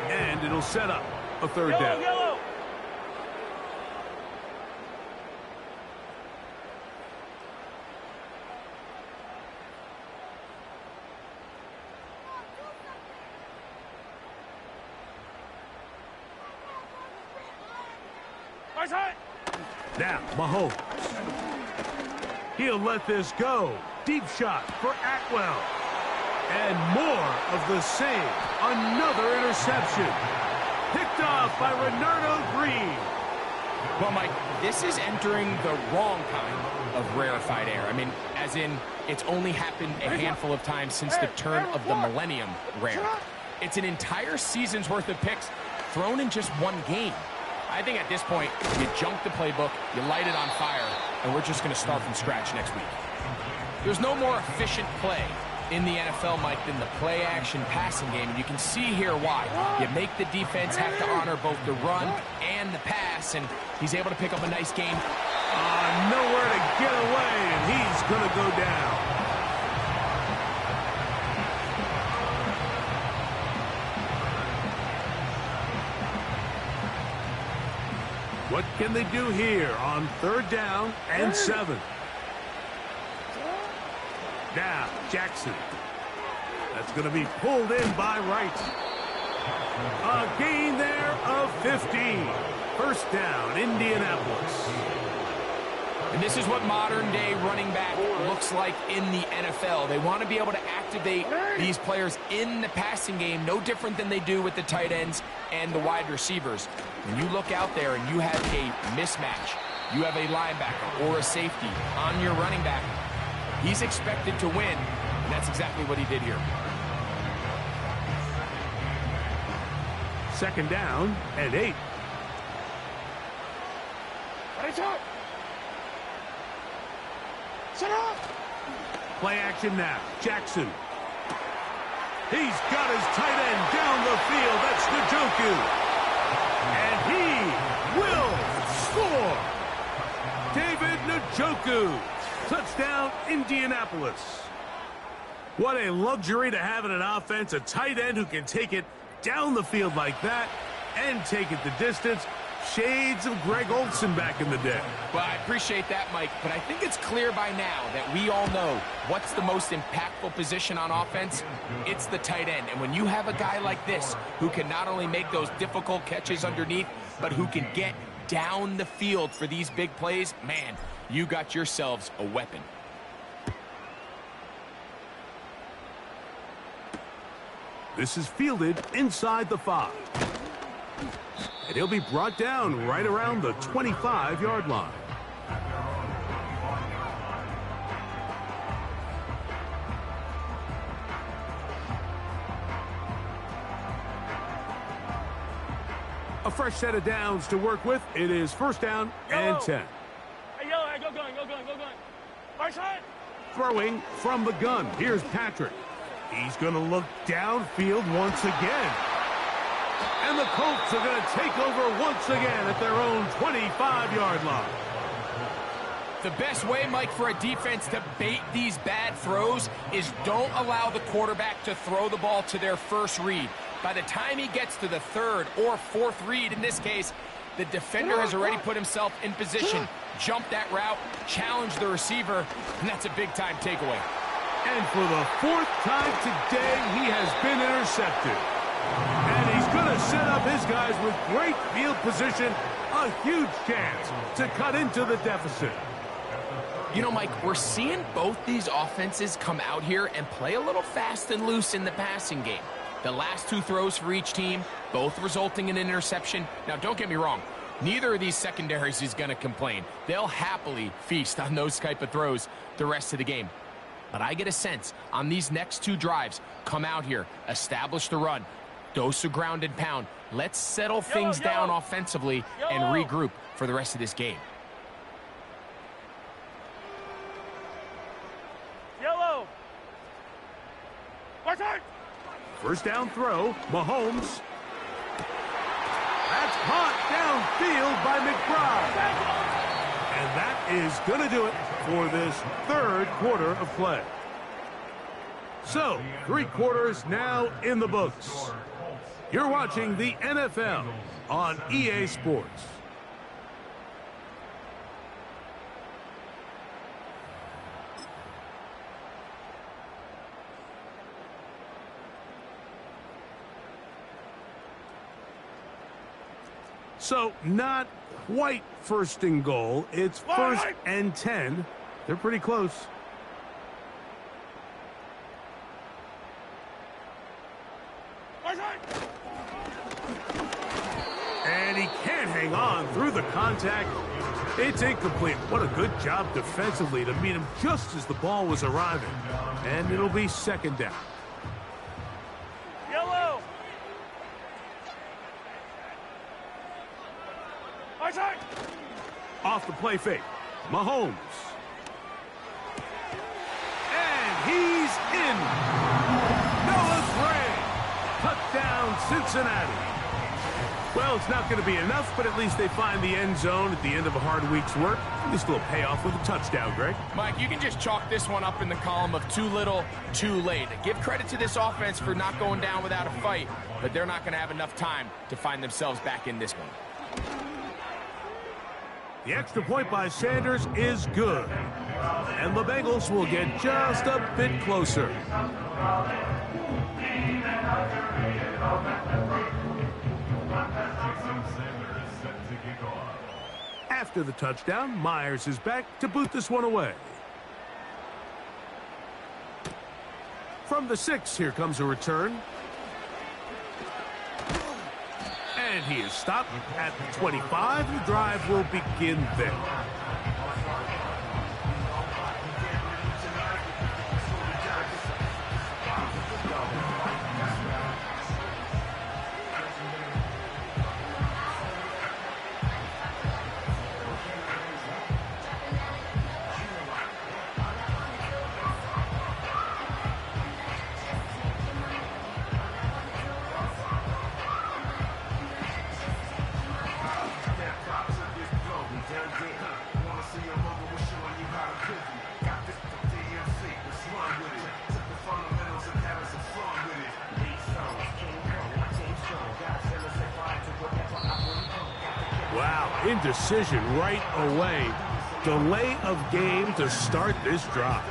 and it'll set up a third down. Yellow. Now, Mahomes. He'll let this go. Deep shot for Atwell. And more of the same. Another interception. Picked off by Renardo Green. Well, Mike, this is entering the wrong kind of rarefied air. I mean, as in, it's only happened a handful of times since the turn of the millennium rare. It's an entire season's worth of picks thrown in just one game. I think at this point, you junk the playbook, you light it on fire, and we're just going to start from scratch next week. There's no more efficient play in the NFL, Mike, than the play-action passing game, and you can see here why. You make the defense have to honor both the run and the pass, and he's able to pick up a nice game. Nowhere to get away, and he's going to go down. What can they do here on third down and 7? Now, Jackson. That's going to be pulled in by Wright. A gain there of 15. First down, Indianapolis. And this is what modern-day running back looks like in the NFL. They want to be able to activate these players in the passing game, no different than they do with the tight ends and the wide receivers. When you look out there and you have a mismatch, you have a linebacker or a safety on your running back, he's expected to win, and that's exactly what he did here. Second down and 8. Play action now. Jackson. He's got his tight end down the field. That's Njoku. And he will score. David Njoku. Touchdown, Indianapolis. What a luxury to have in an offense. A tight end who can take it down the field like that and take it the distance. Shades of Greg Olsen back in the day. Well, I appreciate that, Mike, but I think it's clear by now that we all know what's the most impactful position on offense. It's the tight end. And when you have a guy like this who can not only make those difficult catches underneath, but who can get down the field for these big plays, man, you got yourselves a weapon. This is fielded inside the 5. And he'll be brought down right around the 25-yard line. A fresh set of downs to work with. It is first down and 10. Hey, Yellow, go going. First shot. Throwing from the gun. Here's Patrick. He's going to look downfield once again. And the Colts are going to take over once again at their own 25-yard line. The best way, Mike, for a defense to bait these bad throws is don't allow the quarterback to throw the ball to their first read. By the time he gets to the third or fourth read, in this case, the defender has already put himself in position, jumped that route, challenged the receiver, and that's a big-time takeaway. And for the 4th time today, he has been intercepted. And he's going to set up his guys with great field position, a huge chance to cut into the deficit. You know, Mike, we're seeing both these offenses come out here and play a little fast and loose in the passing game. The last 2 throws for each team, both resulting in an interception. Now, don't get me wrong. Neither of these secondaries is going to complain. They'll happily feast on those type of throws the rest of the game. But I get a sense on these next 2 drives, come out here, establish the run, dose of ground and pound. Let's settle things down offensively and regroup for the rest of this game. Yellow. First down throw, Mahomes. That's caught Downfield by McBride. And that is going to do it for this third quarter of play. So, 3 quarters now in the books. You're watching the NFL on EA Sports. So, not quite first and goal. It's first and 10. They're pretty close. And he can't hang on through the contact. It's incomplete. What a good job defensively to meet him just as the ball was arriving. And it'll be second down. Yellow. Off the play fake. Mahomes. And he's in. Noah Gray. Touchdown, Cincinnati. Well, it's not going to be enough, but at least they find the end zone at the end of a hard week's work. This will pay off with a touchdown, Greg. Mike, you can just chalk this one up in the column of too little, too late. Give credit to this offense for not going down without a fight, but they're not going to have enough time to find themselves back in this one. The extra point by Sanders is good. And the Bengals will get just a bit closer. After the touchdown, Myers is back to boot this one away. From the 6, here comes a return. And he is stopped at the 25. The drive will begin there. Wow, indecision right away. Delay of game to start this drive.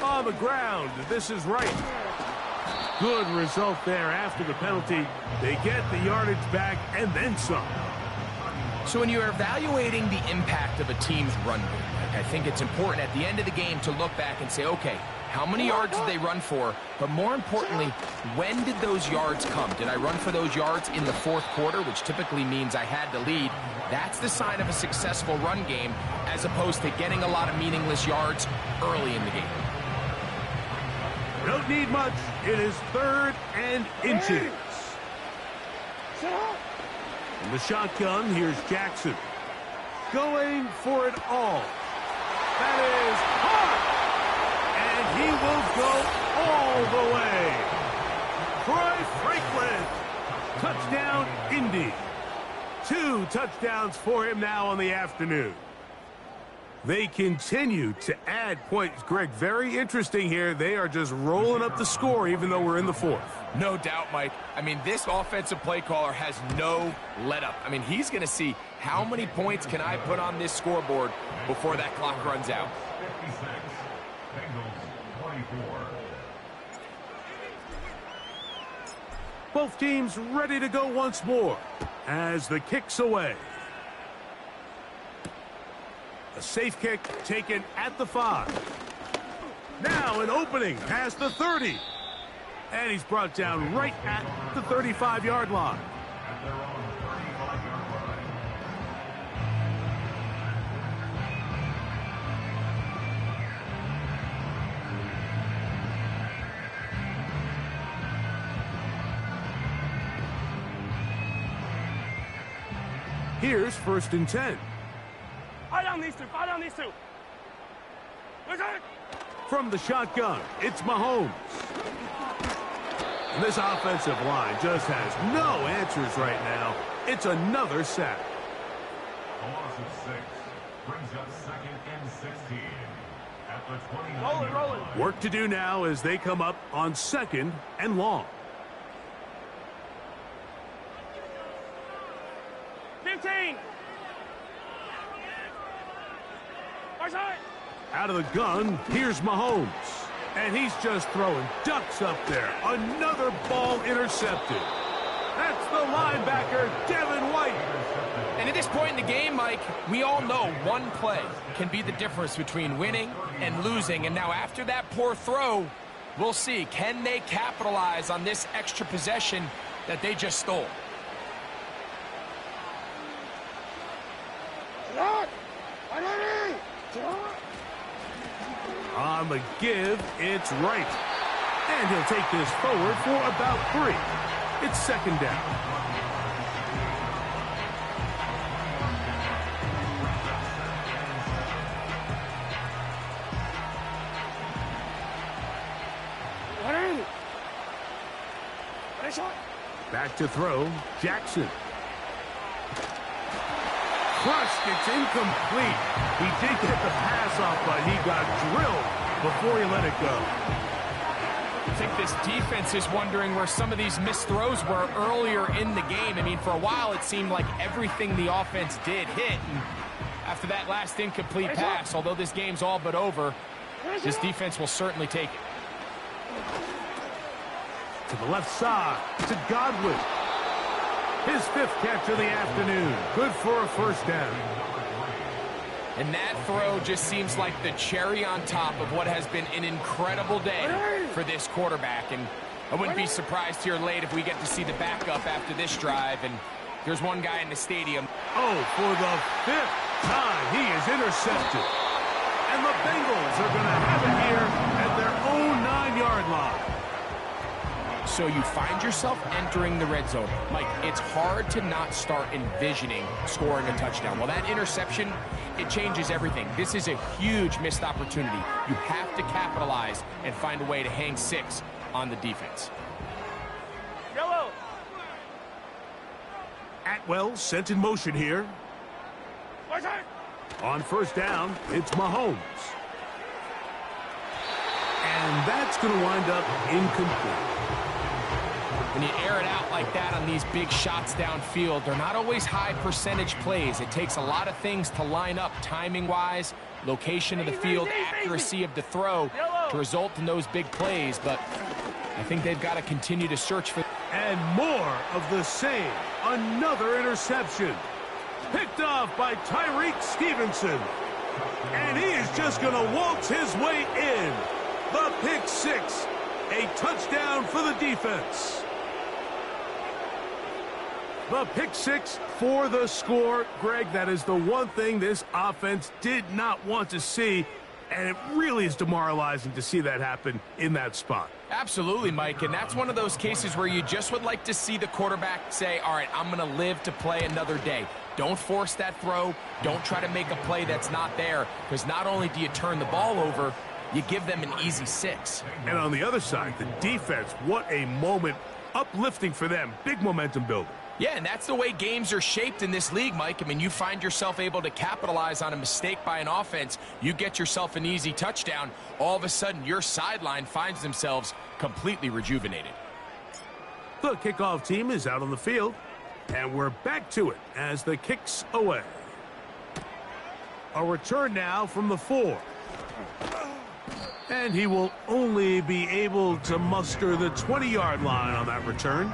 On the ground, this is right. Good result there after the penalty. They get the yardage back and then some. So when you're evaluating the impact of a team's run game, I think it's important at the end of the game to look back and say, okay, how many yards did they run for? But more importantly, when did those yards come? Did I run for those yards in the fourth quarter, which typically means I had to lead? That's the sign of a successful run game, as opposed to getting a lot of meaningless yards early in the game. Don't need much. It is 3rd and inches. In the shotgun, here's Jackson. Going for it all. That is hard. And he will go all the way. Troy Franklin. Touchdown, Indy. 2 touchdowns for him now on the afternoon. They continue to add points. Greg, very interesting here. They are just rolling up the score even though we're in the 4th. No doubt, Mike. I mean, this offensive play caller has no let-up. I mean, he's going to see how many points can I put on this scoreboard before that clock runs out. 56, Bengals 24. Both teams ready to go once more as the kick's away. A safe kick taken at the 5. Now an opening past the 30. And he's brought down right at the 35-yard line. At their own 35-yard line. Here's 1st and 10. Fire down these two. Fire down these two. Where's that? From the shotgun, it's Mahomes. And this offensive line just has no answers right now. It's another sack. A loss of 6 brings up 2nd and 16 at the 29. Roll it. Work to do now as they come up on 2nd and long. 15. Far side. Out of the gun, here's Mahomes. And he's just throwing ducks up there. Another ball intercepted. That's the linebacker, Devin White. And at this point in the game, Mike, we all know one play can be the difference between winning and losing. And now after that poor throw, we'll see. Can they capitalize on this extra possession that they just stole? On the give, it's right. And he'll take this forward for about 3. It's 2nd down. Back to throw, Jackson. Crushed, it's incomplete. He did get the pass off, but he got drilled before he let it go. I think this defense is wondering where some of these missed throws were earlier in the game. I mean, for a while, it seemed like everything the offense did hit. And after that last incomplete pass, although this game's all but over, this defense will certainly take it. To the left side, to Godwin. His 5th catch of the afternoon. Good for a 1st down. And that throw just seems like the cherry on top of what has been an incredible day for this quarterback. And I wouldn't be surprised here late if we get to see the backup after this drive. And there's one guy in the stadium. Oh, for the 5th time, he is intercepted. And the Bengals are going to have it here at their own 9-yard line. So you find yourself entering the red zone. Mike, it's hard to not start envisioning scoring a touchdown. Well, that interception, it changes everything. This is a huge missed opportunity. You have to capitalize and find a way to hang 6 on the defense. Yellow. Atwell sent in motion here. Far side. On 1st down, it's Mahomes. And that's going to wind up incomplete. When you air it out like that on these big shots downfield, they're not always high percentage plays. It takes a lot of things to line up timing-wise, location of the field, accuracy of the throw to result in those big plays. But I think they've got to continue to search for... And more of the same. Another interception. Picked off by Tyreek Stevenson. And he is just going to waltz his way in. The pick 6. A touchdown for the defense. The pick 6 for the score. Greg, that is the one thing this offense did not want to see, and it really is demoralizing to see that happen in that spot. Absolutely, Mike, and that's one of those cases where you just would like to see the quarterback say, all right, I'm going to live to play another day. Don't force that throw. Don't try to make a play that's not there, because not only do you turn the ball over, you give them an easy 6. And on the other side, the defense, what a moment. Uplifting for them. Big momentum builder. Yeah, and that's the way games are shaped in this league, Mike. I mean, you find yourself able to capitalize on a mistake by an offense. You get yourself an easy touchdown. All of a sudden, your sideline finds themselves completely rejuvenated. The kickoff team is out on the field, and we're back to it as the kick's away. A return now from the 4. And he will only be able to muster the 20-yard line on that return.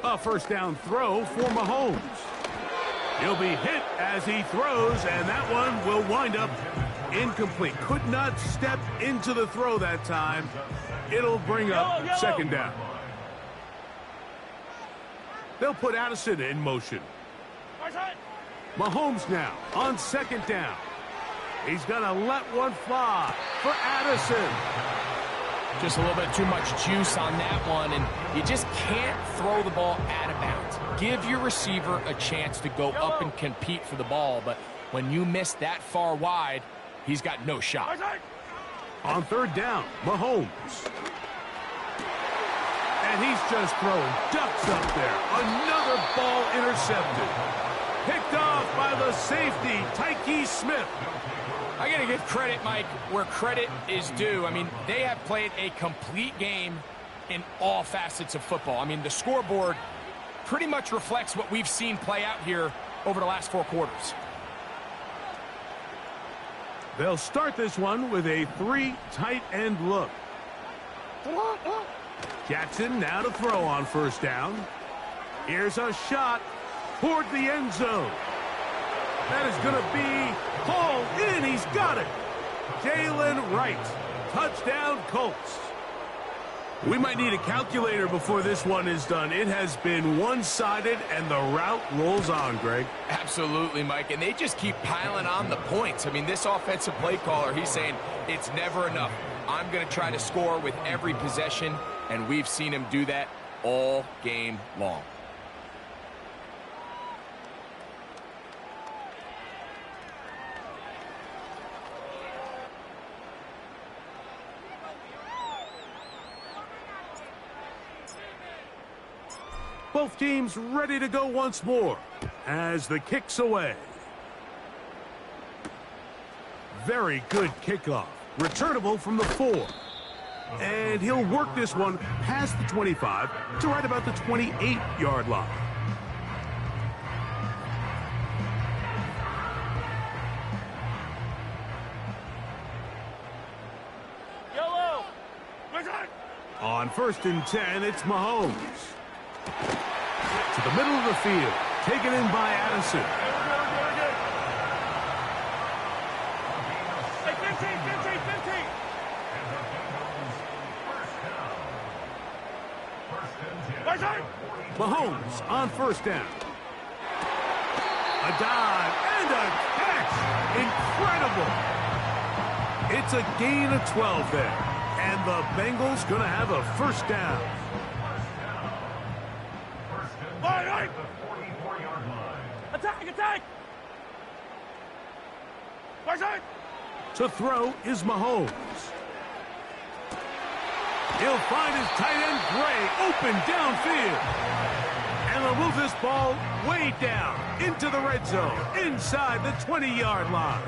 A 1st down throw for Mahomes. He'll be hit as he throws, and that one will wind up incomplete. Could not step into the throw that time. It'll bring up 2nd down. They'll put Addison in motion. Mahomes now on second down. He's going to let one fly for Addison. Just a little bit too much juice on that one, and you just can't throw the ball out of bounds. Give your receiver a chance to go up and compete for the ball, but when you miss that far wide, he's got no shot. On third down, Mahomes. And he's just throwing ducks up there. Another ball intercepted. Picked off by the safety, Tyke Smith. I got to give credit, Mike, where credit is due. I mean, they have played a complete game in all facets of football. I mean, the scoreboard pretty much reflects what we've seen play out here over the last 4 quarters. They'll start this one with a 3 tight end look. Jackson now to throw on first down. Here's a shot toward the end zone. That is going to be hauled in. He's got it. Jalen Wright. Touchdown, Colts. We might need a calculator before this one is done. It has been one-sided, and the route rolls on, Greg. Absolutely, Mike, and they just keep piling on the points. I mean, this offensive play caller, he's saying it's never enough. I'm going to try to score with every possession, and we've seen him do that all game long. Both teams ready to go once more as the kick's away. Very good kickoff. Returnable from the 4. And he'll work this one past the 25 to right about the 28-yard line. Yellow. On first and 10, it's Mahomes. To the middle of the field, taken in by Addison. Hey, 15. Mahomes on first down. A dive and a catch. Incredible. It's a gain of 12 there. And the Bengals going to have a first down. Attack! To throw is Mahomes. He'll find his tight end Gray open downfield. And they'll move this ball way down into the red zone, inside the 20-yard line.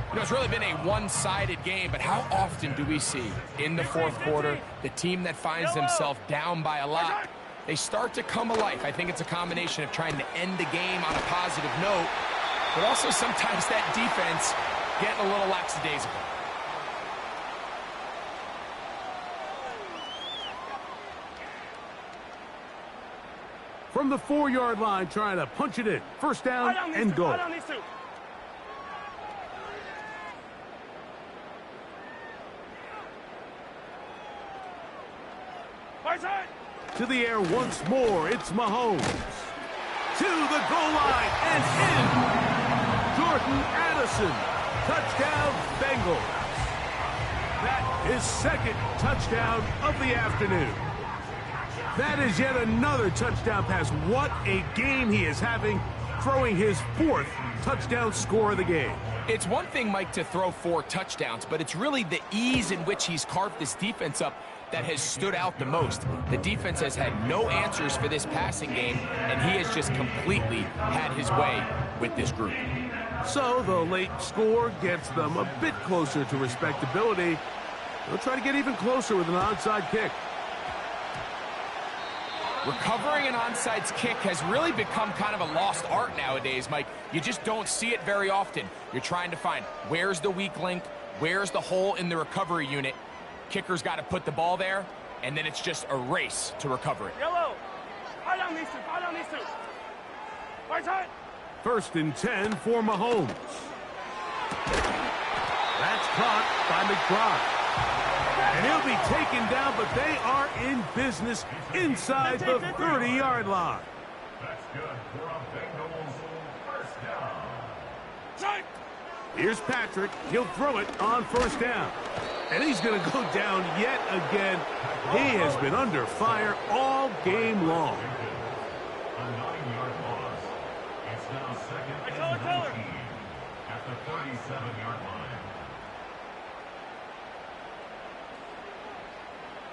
You know, it's really been a one-sided game, but how often do we see in the 4th quarter the team that finds themselves down by a lot, they start to come alive? I think it's a combination of trying to end the game on a positive note, but also sometimes that defense getting a little lackadaisical. From the 4-yard line, trying to punch it in. First down and goal. To the air once more, it's Mahomes. To the goal line and in. Jordan Addison. Touchdown, Bengals. That is second touchdown of the afternoon. That is yet another touchdown pass. What a game he is having, throwing his 4th touchdown score of the game. It's one thing, Mike, to throw 4 touchdowns, but it's really the ease in which he's carved this defense up that has stood out the most. The defense has had no answers for this passing game, and he has just completely had his way with this group. So the late score gets them a bit closer to respectability. They'll try to get even closer with an onside kick. Recovering an onside kick has really become kind of a lost art nowadays, Mike. You just don't see it very often. You're trying to find where's the weak link, where's the hole in the recovery unit. Kicker's got to put the ball there, and then it's just a race to recover it. Yellow. Fire down these two. Right side. First and 10 for Mahomes. That's caught by McBride. And he'll be taken down, but they are in business inside the 30-yard line. That's good for a Bengals first down. Strike. Here's Patrick. He'll throw it on first down. And he's going to go down yet again. He has been under fire all game long. A 9-yard loss. It's now second and 19 at the 37-yard line.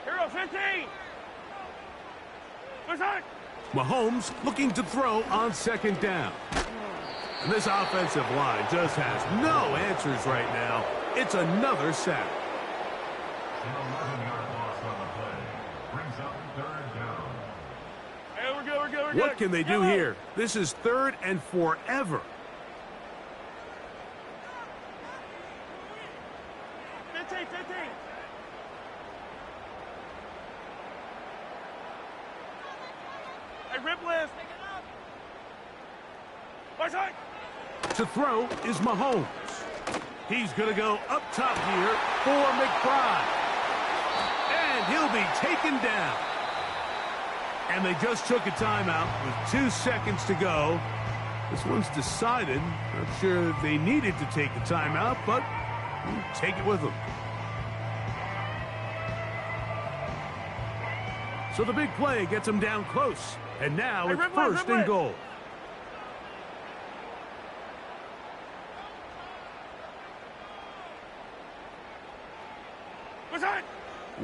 Hero 15. Good shot. Mahomes looking to throw on second down. And this offensive line just has no answers right now. It's another sack. An 11-yard loss on the play. Brings up third down. Hey, we're good, we're good, we're good. What can they do here? This is 3rd and forever. 15, 15. Hey, rip list. One shot. To throw is Mahomes. He's going to go up top here for McBride. And he'll be taken down. And they just took a timeout with 2 seconds to go. This one's decided. Not sure they needed to take a timeout, but we'll take it with them. So the big play gets them down close. And now it's first and goal.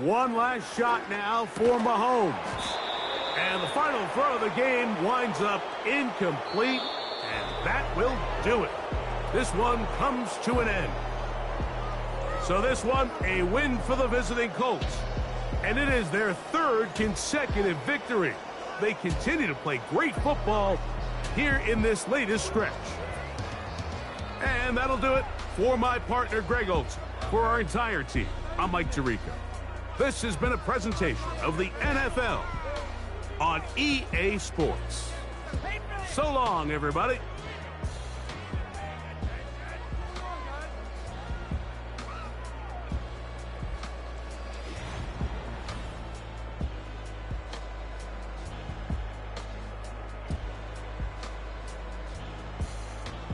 One last shot now for Mahomes. And the final throw of the game winds up incomplete, and that will do it. This one comes to an end. So this one, a win for the visiting Colts. And it is their 3rd consecutive victory. They continue to play great football here in this latest stretch. And that'll do it for my partner, Greg Olson. For our entire team, I'm Mike Tirico. This has been a presentation of the NFL on EA Sports. So long, everybody.